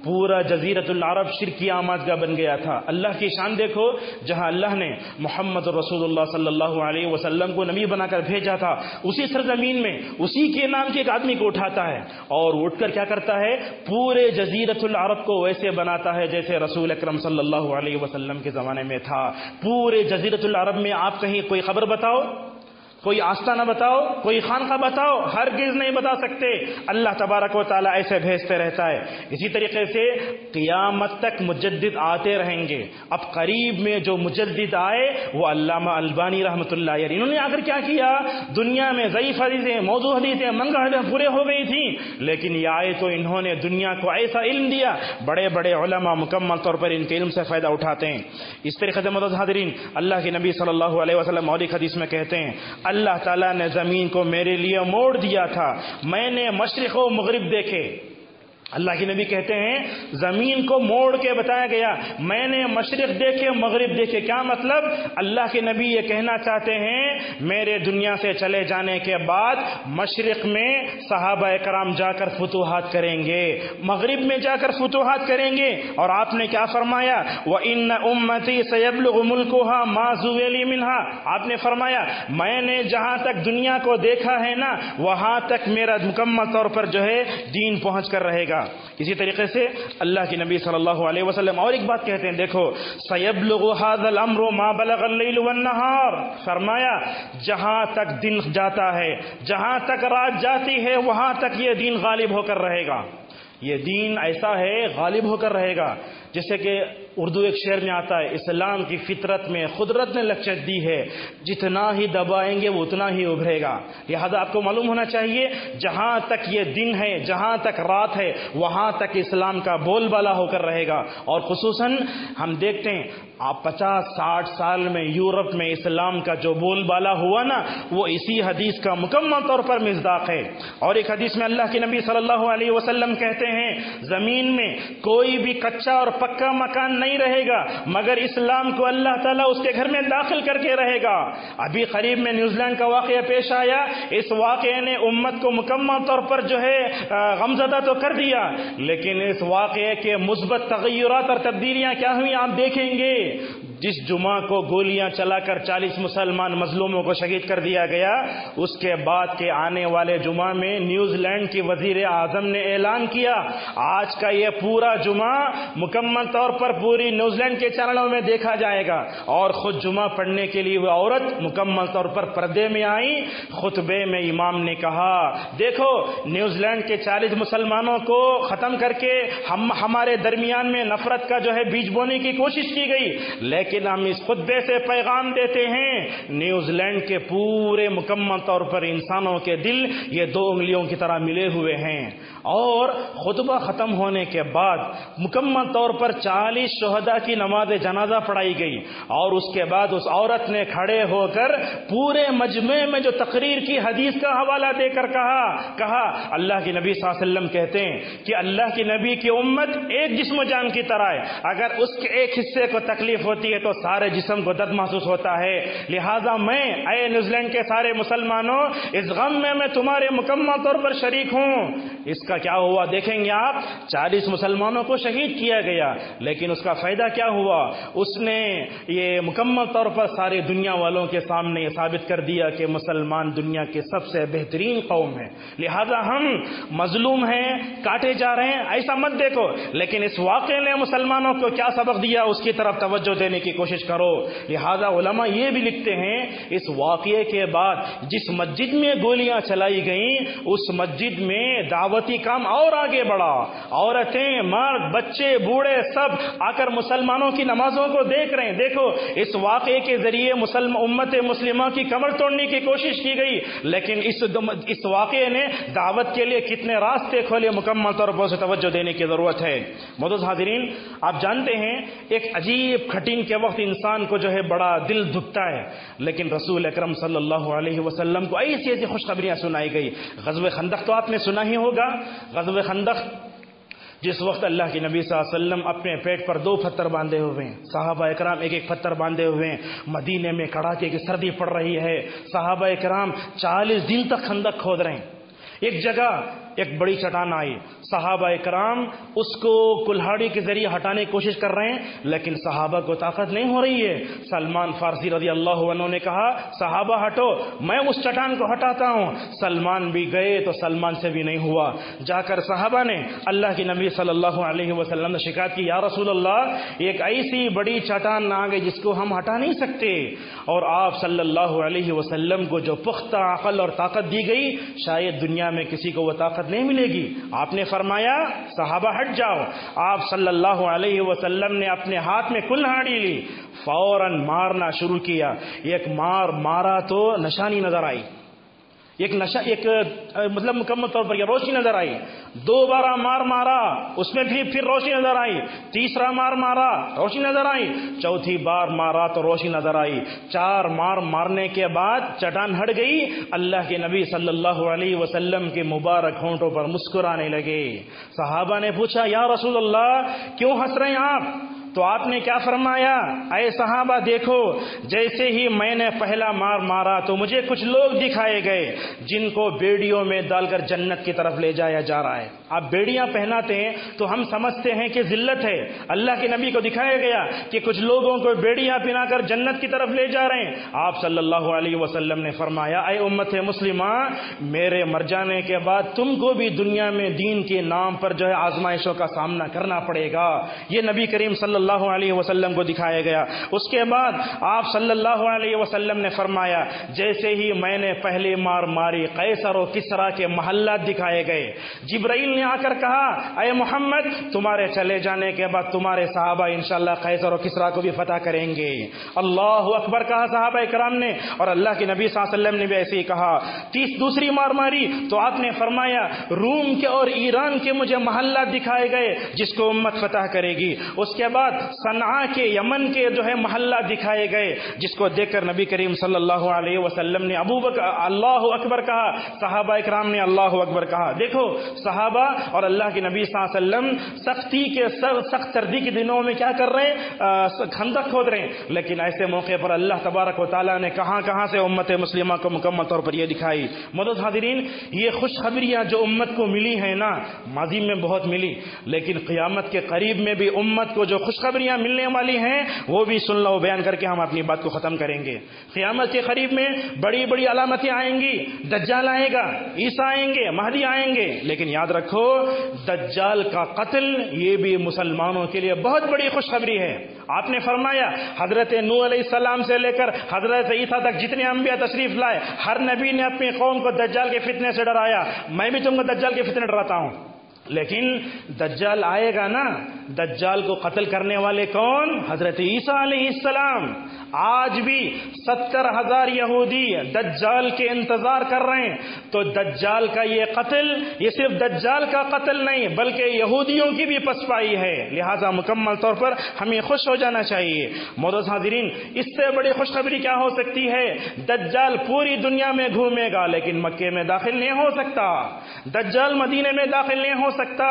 پورا جزیرۃ العرب شرکی آمادگاہ بن گیا تھا۔ اللہ کی شان دیکھو، جہاں اللہ نے محمد رسول اللہ صلی اللہ علیہ وسلم کو نبی بنا کر بھیجا تھا، اسی سرزمین میں اسی کے نام کے ایک آدمی کو اٹھاتا ہے اور اٹھ کر کیا کرتا ہے، پورے جزیرۃ العرب کو ویسے بناتا ہے جیسے رسول اکرم صلی اللہ علیہ وسلم کے زمانے میں تھا۔ پورے جزیرۃ العرب میں آپ کہیں کوئی خبر بتاؤ، کوئی آستانہ بتاؤ، کوئی خانقاہ بتاؤ، ہرگز نہیں بتا سکتے۔ اللہ تبارک و تعالیٰ ایسے بھیجتے رہتا ہے۔ اسی طریقے سے قیامت تک مجدد آتے رہیں گے۔ اب قریب میں جو مجدد آئے وہ علامہ البانی رحمۃ اللہ علیہ، انہوں نے آ کر کیا کیا، دنیا میں ضعیف حدیثیں، موضوع حدیثیں، منگا حدیثیں پورے ہو گئی تھیں، لیکن یہ آئے تو انہوں نے دنیا کو ایسا علم دیا، بڑے بڑے علماء مکمل طور پر ان کے علم سے فائدہ اٹھاتے ہیں۔ اس طریقے سے معزز حاضرین، اللہ کے نبی صلی اللہ علیہ وسلم اور ایک حدیث میں کہتے ہیں، اللہ تعالیٰ نے زمین کو میرے لیے موڑ دیا تھا، میں نے مشرق و مغرب دیکھے۔ اللہ کے نبی کہتے ہیں زمین کو موڑ کے بتایا گیا، میں نے مشرق دیکھے مغرب دیکھے۔ کیا مطلب؟ اللہ کے نبی یہ کہنا چاہتے ہیں میرے دنیا سے چلے جانے کے بعد مشرق میں صحابہ کرام جا کر فتوحات کریں گے، مغرب میں جا کر فتوحات کریں گے، اور آپ نے کیا فرمایا، وَإِنَّ أُمَّتِي سَيَبْلُغُ مُلْكُهَا مَا زُوِلِ مِنْهَا، آپ نے فرمایا میں نے جہاں تک دنیا کو دیکھا ہے نا، وہاں تک میرا مکمل طور پر جو ہے دین پہنچ کر رہے گا۔ اسی طریقے سے اللہ کے نبی صلی اللہ علیہ وسلم اور ایک بات کہتے ہیں، دیکھو سیبلغ هذا الامر ما بلغ الليل والنهار، فرمایا جہاں تک دن جاتا ہے، جہاں تک رات جاتی ہے، وہاں تک یہ دین غالب ہو کر رہے گا۔ یہ دین ایسا ہے غالب ہو کر رہے گا، جیسے کہ اردو ایک شعر میں آتا ہے، اسلام کی فطرت میں قدرت نے لچک دی ہے، جتنا ہی دبائیں گے وہ اتنا ہی ابھرے گا۔ لہذا آپ کو معلوم ہونا چاہیے جہاں تک یہ دن ہے، جہاں تک رات ہے، وہاں تک اسلام کا بول بالا ہو کر رہے گا۔ اور خصوصاً ہم دیکھتے ہیں آپ 50-60 سال میں یورپ میں اسلام کا جو بول بالا ہوا نا، وہ اسی حدیث کا مکمل طور پر مصداق ہے۔ اور ایک حدیث میں اللہ کے نبی صلی اللہ علیہ وسلم کہتے ہیں زمین میں کوئی بھی کچا اور پکا مکان نہیں رہے گا مگر اسلام کو اللہ تعالیٰ اس کے گھر میں داخل کر کے رہے گا۔ ابھی قریب میں نیوزی لینڈ کا واقعہ پیش آیا، اس واقعے نے امت کو مکمل طور پر جو ہے غمزدہ تو کر دیا، لیکن اس واقعے کے مثبت تغیرات اور تبدیلیاں کیا ہوئی آپ دیکھیں گے۔ جس جمعہ کو گولیاں چلا کر 40 مسلمان مظلوموں کو شہید کر دیا گیا، اس کے بعد کے آنے والے جمعہ میں نیوزی لینڈ کی وزیر اعظم نے اعلان کیا آج کا یہ پورا جمعہ مکمل طور پر پوری نیوزی لینڈ کے چینلوں میں دیکھا جائے گا۔ اور خود جمعہ پڑھنے کے لیے وہ عورت مکمل طور پر پردے میں آئی، خطبے میں امام نے کہا دیکھو نیوزی لینڈ کے 40 مسلمانوں کو ختم کر کے ہمارے درمیان میں نفرت کا جو ہے بیج بونے کی کوشش کی گئی، لیکن ہم اس خطبے سے پیغام دیتے ہیں نیوزی لینڈ کے پورے مکمل طور پر انسانوں کے دل یہ 2 انگلیوں کی طرح ملے ہوئے ہیں۔ اور خطبہ ختم ہونے کے بعد مکمل طور پر 40 شہداء کی نماز جنازہ پڑھائی گئی، اور اس کے بعد اس عورت نے کھڑے ہو کر پورے مجمع میں جو تقریر کی حدیث کا حوالہ دے کر کہا اللہ کے نبی صلی اللہ علیہ وسلم کہتے ہیں کہ اللہ کے نبی کی امت ایک جسم و جان کی طرح ہے، اگر اس کے ایک حصے کو تکلیف ہوتی ہے تو سارے جسم کو درد محسوس ہوتا ہے، لہذا میں اے نیوزی لینڈ کے سارے مسلمانوں اس غم میں تمہارے مکمل طور پر شریک ہوں۔ اس کا کیا ہوا دیکھیں گے آپ، 40 مسلمانوں کو شہید کیا گیا، لیکن اس کا فائدہ کیا ہوا، اس نے یہ مکمل طور پر ساری دنیا والوں کے سامنے یہ ثابت کر دیا کہ مسلمان دنیا کے سب سے بہترین قوم ہے۔ لہذا ہم مظلوم ہیں، کاٹے جا رہے ہیں، ایسا مت دیکھو، لیکن اس واقعے نے مسلمانوں کو کیا سبق دیا اس کی طرف توجہ دینے کی کوشش کرو۔ لہذا علماء یہ بھی لکھتے ہیں اس واقعے کے بعد جس مسجد میں گولیاں چلائی گئیں اس مسجد میں دعوتی کام اور آگے بڑھا، عورتیں، مرد، بچے، بوڑھے سب آ کر مسلمانوں کی نمازوں کو دیکھ رہے ہیں۔ دیکھو اس واقعے کے ذریعے امت مسلمہ کی کمر توڑنے کی کوشش کی گئی، لیکن اس واقعے نے دعوت کے لیے کتنے راستے کھولے، مکمل طور پر اسے توجہ دینے کی ضرورت ہے۔ معزز حاضرین، آپ جانتے ہیں ایک عجیب کٹھن کے وقت انسان کو جو ہے بڑا دل دکھتا ہے، لیکن رسول اکرم صلی اللہ علیہ وسلم کو ایسی ایسی خوشخبریاں سنائی گئی۔ غزوہ خندق تو آپ نے سنا ہی ہوگا، غزوہ خندق جس وقت اللہ کے نبی صلی اللہ علیہ وسلم اپنے پیٹ پر 2 پتھر باندھے ہوئے ہیں، صحابہ اکرام ایک ایک پتھر باندھے ہوئے ہیں، مدینے میں کڑاکے کی سردی پڑ رہی ہے، صحابہ اکرام 40 دن تک خندق کھود رہے ہیں۔ ایک جگہ ایک بڑی چٹان آئی، صحابہ کرام اس کو کلہاڑی کے ذریعے ہٹانے کی کوشش کر رہے ہیں، لیکن صحابہ کو طاقت نہیں ہو رہی ہے۔ سلمان فارسی رضی اللہ عنہ نے کہا صحابہ ہٹو، میں اس چٹان کو ہٹاتا ہوں۔ سلمان بھی گئے تو سلمان سے بھی نہیں ہوا۔ جا کر صحابہ نے اللہ کے نبی صلی اللہ علیہ وسلم نے شکایت کی، یا رسول اللہ ایک ایسی بڑی چٹان آ گئی جس کو ہم ہٹا نہیں سکتے، اور آپ صلی اللہ علیہ وسلم کو جو پختہ عقل اور طاقت دی گئی شاید دنیا میں کسی کو وہ طاقت نہیں ملے گی۔ آپ نے فرمایا صحابہ ہٹ جاؤ۔ آپ صلی اللہ علیہ وسلم نے اپنے ہاتھ میں کلہاڑی لی، فوراً مارنا شروع کیا۔ ایک مارا تو نشانی نظر آئی، ایک مطلب مکمل طور پر یہ روشنی نظر آئی۔ دوبارہ مارا، اس میں بھی پھر روشنی نظر آئی۔ تیسرا مارا، روشنی نظر آئی۔ چوتھی بار مارا تو روشنی نظر آئی۔ 4 مارنے کے بعد چٹان ہٹ گئی۔ اللہ کے نبی صلی اللہ علیہ وسلم کے مبارک ہونٹوں پر مسکرانے لگے۔ صحابہ نے پوچھا یا رسول اللہ کیوں ہنس رہے ہیں آپ؟ تو آپ نے کیا فرمایا، اے صحابہ دیکھو، جیسے ہی میں نے پہلا مارا تو مجھے کچھ لوگ دکھائے گئے جن کو بیڑیوں میں ڈال کر جنت کی طرف لے جایا جا رہا ہے۔ آپ بیڑیاں پہناتے ہیں تو ہم سمجھتے ہیں کہ ذلت ہے، اللہ کے نبی کو دکھایا گیا کہ کچھ لوگوں کو بیڑیاں پہنا کر جنت کی طرف لے جا رہے ہیں۔ آپ صلی اللہ علیہ وسلم نے فرمایا اے امت مسلمہ، میرے مر جانے کے بعد تم کو بھی دنیا میں دین کے نام پر جو ہے آزمائشوں کا سامنا کرنا پڑے گا، یہ نبی کریم صلی اللہ علیہ وسلم کو دکھایا گیا۔ اس کے بعد آپ صلی اللہ علیہ وسلم نے فرمایا جیسے ہی میں نے پہلی ماری قیصر و کسریٰ کے محلات دکھائے گئے۔ جبرائیل نے آ کر کہا اے محمد تمہارے چلے جانے کے بعد تمہارے صحابہ انشاءاللہ قیصر و کسریٰ کو بھی فتح کریں گے۔ اللہ اکبر کہا صحابہ کرام نے، اور اللہ کے نبی صلی اللہ علیہ وسلم نے بھی ایسے ہی کہا۔ دوسری ماری تو آپ نے فرمایا روم کے اور ایران کے مجھے محلات دکھائے گئے جس کو امت فتح کرے گی۔ اس کے بعد صنعاء کے یمن کے جو ہے محلہ دکھائے گئے جس کو دیکھ کر نبی کریم صلی اللہ علیہ وسلم نے ابو بکر اللہ اکبر کہا، صحابہ اکرام نے اللہ اکبر کہا۔ دیکھو صحابہ اور اللہ کے نبی صلی اللہ علیہ وسلم سخت سردی کے دنوں میں کیا کر رہے ہیں، خندق کھود رہے ہیں، لیکن ایسے موقع پر اللہ تبارک و تعالیٰ نے کہاں سے امت مسلمہ کو مکمل طور پر یہ دکھائی۔ معزز حاضرین، یہ خوشخبریاں جو امت کو ملی ہیں نا، ماضی میں بہت ملی، لیکن قیامت کے قریب میں بھی امت کو جو خوشخبریاں ملنے والی ہیں وہ بھی سن لو، بیان کر کے ہم اپنی بات کو ختم کریں گے۔ قیامت کے قریب میں بڑی بڑی علامتیں آئیں گی، دجال آئے گا، عیسیٰ آئیں گے، مہدی آئیں گے، لیکن یاد رکھو دجال کا قتل یہ بھی مسلمانوں کے لیے بہت بڑی خوشخبری ہے۔ آپ نے فرمایا حضرت نوح علیہ السلام سے لے کر حضرت عیسیٰ تک جتنے انبیاء تشریف لائے ہر نبی نے اپنی قوم کو دجال کے فتنے سے ڈرایا۔ میں بھی تم کو دجال کے فتنے ڈراتا ہوں، لیکن دجال آئے گا نا، دجال کو قتل کرنے والے کون؟ حضرت عیسیٰ علیہ السلام۔ آج بھی 70,000 یہودی دجال کے انتظار کر رہے ہیں، تو دجال کا یہ قتل یہ صرف دجال کا قتل نہیں بلکہ یہودیوں کی بھی پسپائی ہے، لہذا مکمل طور پر ہمیں خوش ہو جانا چاہیے۔ معزز حاضرین، اس سے بڑی خوشخبری کیا ہو سکتی ہے؟ دجال پوری دنیا میں گھومے گا لیکن مکے میں داخل نہیں ہو سکتا، دجال مدینے میں داخل نہیں ہو سکتا،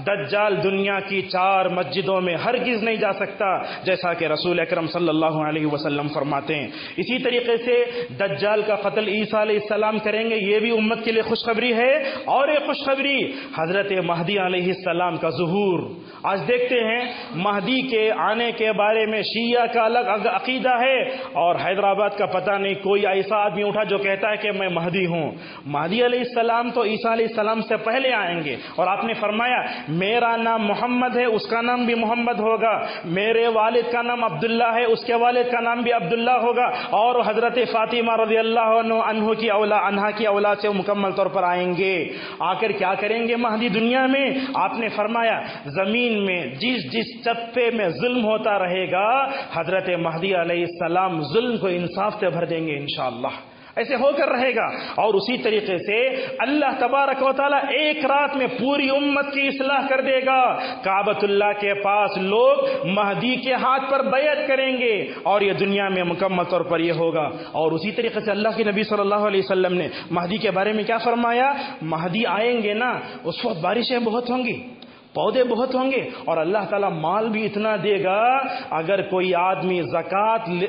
دجال دنیا کی 4 مسجدوں میں ہرگز نہیں جا سکتا، جیسا کہ رسول اکرم صلی اللہ علیہ وسلم فرماتے ہیں۔ اسی طریقے سے دجال کا قتل عیسیٰ علیہ السلام کریں گے، یہ بھی امت کے لیے خوشخبری ہے۔ اور ایک خوشخبری حضرت مہدی علیہ السلام کا ظہور۔ آج دیکھتے ہیں مہدی کے آنے کے بارے میں شیعہ کا الگ عقیدہ ہے، اور حیدرآباد کا پتہ نہیں کوئی ایسا آدمی اٹھا جو کہتا ہے کہ میں مہدی ہوں۔ مہدی علیہ السلام تو عیسیٰ علیہ السلام سے پہلے آئیں گے، اور آپ نے فرمایا میرا نام محمد ہے، اس کا نام بھی محمد ہوگا، میرے والد کا نام عبداللہ ہے، اس کے والد کا نام بھی عبداللہ ہوگا، اور حضرت فاطمہ رضی اللہ عنہ کی اولاد سے مکمل طور پر آئیں گے۔ آ کر کیا کریں گے مہدی دنیا میں؟ آپ نے فرمایا زمین میں جس چپے میں ظلم ہوتا رہے گا حضرت مہدی علیہ السلام ظلم کو انصاف سے بھر دیں گے انشاءاللہ، ایسے ہو کر رہے گا۔ اور اسی طریقے سے اللہ تبارک و تعالیٰ ایک رات میں پوری امت کی اصلاح کر دے گا۔ کعبۃ اللہ کے پاس لوگ مہدی کے ہاتھ پر بیعت کریں گے، اور یہ دنیا میں مکمل طور پر یہ ہوگا۔ اور اسی طریقے سے اللہ کے نبی صلی اللہ علیہ وسلم نے مہدی کے بارے میں کیا فرمایا؟ مہدی آئیں گے نا، اس وقت بارشیں بہت ہوں گی، پودے بہت ہوں گے اور اللہ تعالیٰ مال بھی اتنا دے گا، اگر کوئی آدمی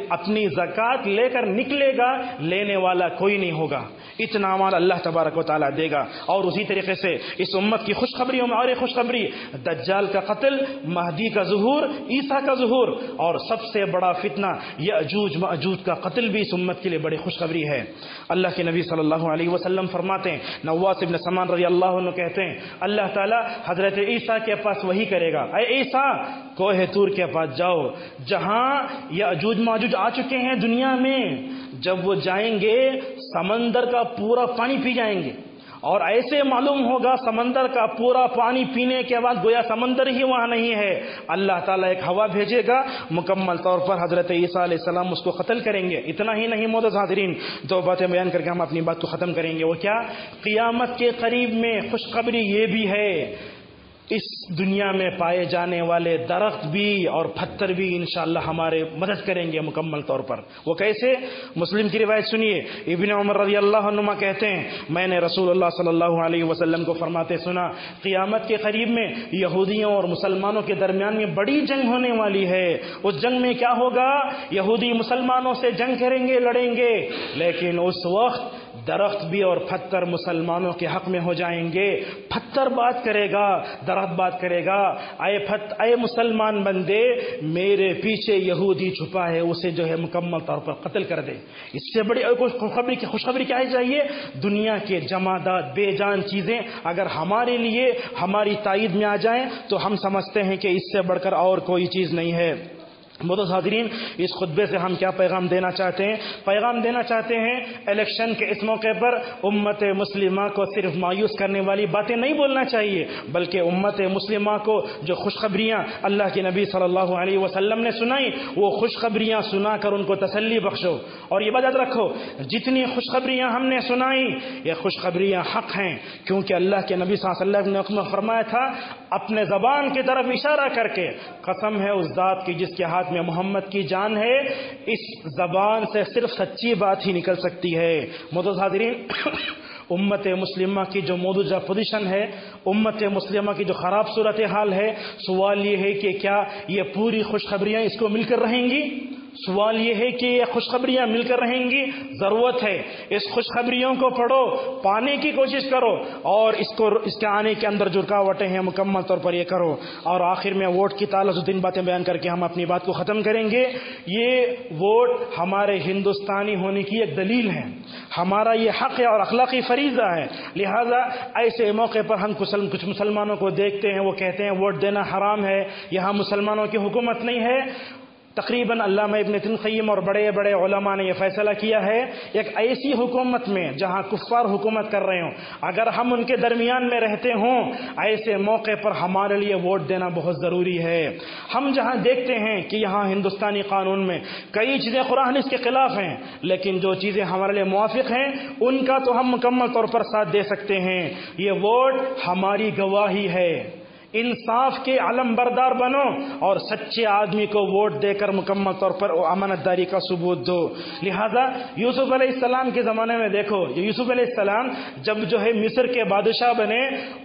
اپنی زکوٰۃ لے کر نکلے گا لینے والا کوئی نہیں ہوگا، اتنا مال اللہ تبارک و تعالیٰ دے گا۔ اور اسی طریقے سے اس امت کی خوشخبریوں میں اور ایک خوشخبری، دجال کا قتل، مہدی کا ظہور، عیسیٰ کا ظہور، اور سب سے بڑا فتنہ یأجوج مأجوج کا قتل بھی اس امت کے لیے بڑی خوشخبری ہے۔ اللہ کے نبی صلی اللہ علیہ وسلم فرماتے ہیں، نواس بن سمان رضی اللہ عنہ کہتے ہیں، اللہ تعالیٰ حضرت عیسیٰ کے پاس وحی کرے گا، اے عیسیٰ کوہ طور کے پاس جاؤ جہاں یأجوج ماجوج آ چکے ہیں دنیا میں، جب وہ جائیں گے سمندر کا پورا پانی پی جائیں گے، اور ایسے معلوم ہوگا سمندر کا پورا پانی پینے کے بعد گویا سمندر ہی وہاں نہیں ہے، اللہ تعالیٰ ایک ہوا بھیجے گا، مکمل طور پر حضرت عیسیٰ علیہ السلام اس کو قتل کریں گے۔ اتنا ہی نہیں معزز حاضرین، دو باتیں بیان کر کے ہم اپنی بات کو ختم کریں گے، وہ کیا؟ قیامت کے قریب میں خوشخبری یہ بھی ہے، اس دنیا میں پائے جانے والے درخت بھی اور پتھر بھی انشاءاللہ ہمارے مدد کریں گے مکمل طور پر۔ وہ کیسے؟ مسلم کی روایت سنیے، ابن عمر رضی اللہ عنہما کہتے ہیں، میں نے رسول اللہ صلی اللہ علیہ وسلم کو فرماتے سنا، قیامت کے قریب میں یہودیوں اور مسلمانوں کے درمیان میں بڑی جنگ ہونے والی ہے۔ اس جنگ میں کیا ہوگا؟ یہودی مسلمانوں سے جنگ کریں گے، لڑیں گے، لیکن اس وقت درخت بھی اور پتھر مسلمانوں کے حق میں ہو جائیں گے۔ پتھر بات کرے گا، درخت بات کرے گا، اے مسلمان بندے، میرے پیچھے یہودی چھپا ہے، اسے جو ہے مکمل طور پر قتل کر دے۔ اس سے بڑی خوشخبری کیا چاہیے؟ دنیا کے جمادات، بے جان چیزیں اگر ہمارے لیے ہماری تائید میں آ جائیں تو ہم سمجھتے ہیں کہ اس سے بڑھ کر اور کوئی چیز نہیں ہے۔ محترم حاضرین، اس خطبے سے ہم کیا پیغام دینا چاہتے ہیں؟ پیغام دینا چاہتے ہیں الیکشن کے اس موقع پر امت مسلمہ کو صرف مایوس کرنے والی باتیں نہیں بولنا چاہیے، بلکہ امت مسلمہ کو جو خوشخبریاں اللہ کے نبی صلی اللہ علیہ وسلم نے سنائی، وہ خوشخبریاں سنا کر ان کو تسلی بخشو۔ اور یہ بات یاد رکھو، جتنی خوشخبریاں ہم نے سنائی یہ خوشخبریاں حق ہیں، کیونکہ اللہ کے نبی صلی اللہ علیہ وسلم نے فرمایا تھا اپنے زبان کی طرف اشارہ کر کے، قسم ہے اس ذات کی جس کے ہاتھ میں محمد کی جان ہے، اس زبان سے صرف سچی بات ہی نکل سکتی ہے۔ معزز حاضرین، امت مسلمہ کی جو موجودہ پوزیشن ہے، امت مسلمہ کی جو خراب صورتحال ہے، سوال یہ ہے کہ کیا یہ پوری خوشخبریاں اس کو مل کر رہیں گی؟ سوال یہ ہے کہ یہ خوشخبریاں مل کر رہیں گی؟ ضرورت ہے اس خوشخبریوں کو پڑھو، پانے کی کوشش کرو، اور اس کے آنے کے اندر جو رکاوٹیں ہیں مکمل طور پر یہ کرو۔ اور آخر میں ووٹ کی تعلق دن باتیں بیان کر کے ہم اپنی بات کو ختم کریں گے۔ یہ ووٹ ہمارے ہندوستانی ہونے کی ایک دلیل ہے، ہمارا یہ حق ہے اور اخلاقی فریضہ ہے، لہذا ایسے موقع پر ہم کچھ مسلمانوں کو دیکھتے ہیں وہ کہتے ہیں ووٹ دینا حرام ہے، یہاں مسلمانوں کی حکومت نہیں ہے۔ تقریباً علامہ ابن القیم اور بڑے بڑے علماء نے یہ فیصلہ کیا ہے، ایک ایسی حکومت میں جہاں کفار حکومت کر رہے ہوں، اگر ہم ان کے درمیان میں رہتے ہوں، ایسے موقع پر ہمارے لیے ووٹ دینا بہت ضروری ہے۔ ہم جہاں دیکھتے ہیں کہ یہاں ہندوستانی قانون میں کئی چیزیں قرآن اس کے خلاف ہیں، لیکن جو چیزیں ہمارے لیے موافق ہیں ان کا تو ہم مکمل طور پر ساتھ دے سکتے ہیں۔ یہ ووٹ ہماری گواہی ہے، انصاف کے علم بردار بنو اور سچے آدمی کو ووٹ دے کر مکمل طور پر امانت داری کا ثبوت دو۔ لہذا یوسف علیہ السلام کے زمانے میں دیکھو، یوسف علیہ السلام جب جو ہے مصر کے بادشاہ بنے،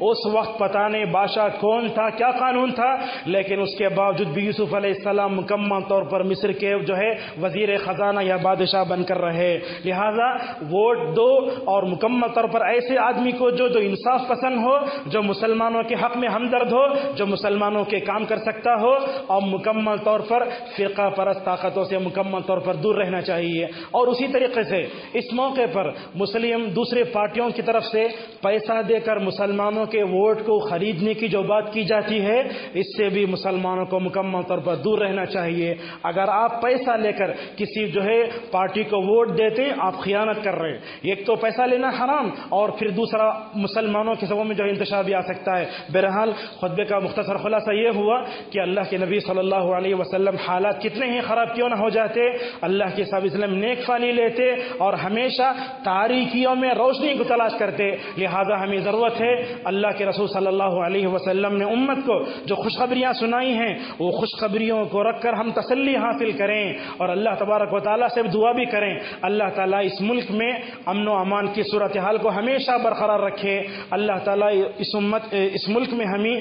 اس وقت پتہ نہیں بادشاہ کون تھا، کیا قانون تھا، لیکن اس کے باوجود بھی یوسف علیہ السلام مکمل طور پر مصر کے جو ہے وزیر خزانہ یا بادشاہ بن کر رہے۔ لہذا ووٹ دو اور مکمل طور پر ایسے آدمی کو جو انصاف پسند ہو، جو مسلمانوں کے حق میں ہمدرد ہو، جو مسلمانوں کے کام کر سکتا ہو، اور مکمل طور پر فرقہ پرست طاقتوں سے مکمل طور پر دور رہنا چاہیے۔ اور اسی طریقے سے اس موقع پر مسلم دوسرے پارٹیوں کی طرف سے پیسہ دے کر مسلمانوں کے ووٹ کو خریدنے کی جو بات کی جاتی ہے، اس سے بھی مسلمانوں کو مکمل طور پر دور رہنا چاہیے۔ اگر آپ پیسہ لے کر کسی جو ہے پارٹی کو ووٹ دیتے ہیں، آپ خیانت کر رہے ہیں۔ ایک تو پیسہ لینا حرام، اور پھر دوسرا مسلمانوں کے سبوں میں جو انتشار بھی آ سکتا ہے۔ بہرحال خطبے کا مختصر خلاصہ یہ ہوا کہ اللہ کے نبی صلی اللہ علیہ وسلم حالات کتنے ہی خراب کیوں نہ ہو جاتے، اللہ کے صحابہ وسلم نیک فالی لیتے اور ہمیشہ تاریکیوں میں روشنی کو تلاش کرتے۔ لہذا ہمیں ضرورت ہے اللہ کے رسول صلی اللہ علیہ وسلم نے امت کو جو خوشخبریاں سنائی ہیں، وہ خوشخبریوں کو رکھ کر ہم تسلی حاصل کریں اور اللہ تبارک و تعالیٰ سے دعا بھی کریں اللہ تعالیٰ اس ملک میں امن و امان کی صورتحال کو ہمیشہ برقرار رکھے۔ اللہ تعالیٰ اس ملک میں ہمیں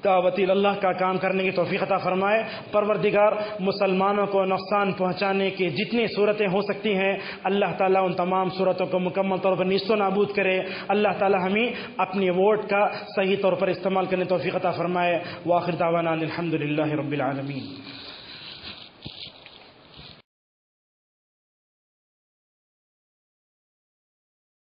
دعوت اللہ کا کام کرنے کی توفیق عطا فرمائے۔ پروردگار مسلمانوں کو نقصان پہنچانے کی جتنی صورتیں ہو سکتی ہیں اللہ تعالیٰ ان تمام صورتوں کو مکمل طور پر نیست و نابود کرے۔ اللہ تعالیٰ ہمیں اپنی ووٹ کا صحیح طور پر استعمال کرنے توفیق عطا فرمائے۔ وآخر دعوانا الحمدللہ رب العالمین۔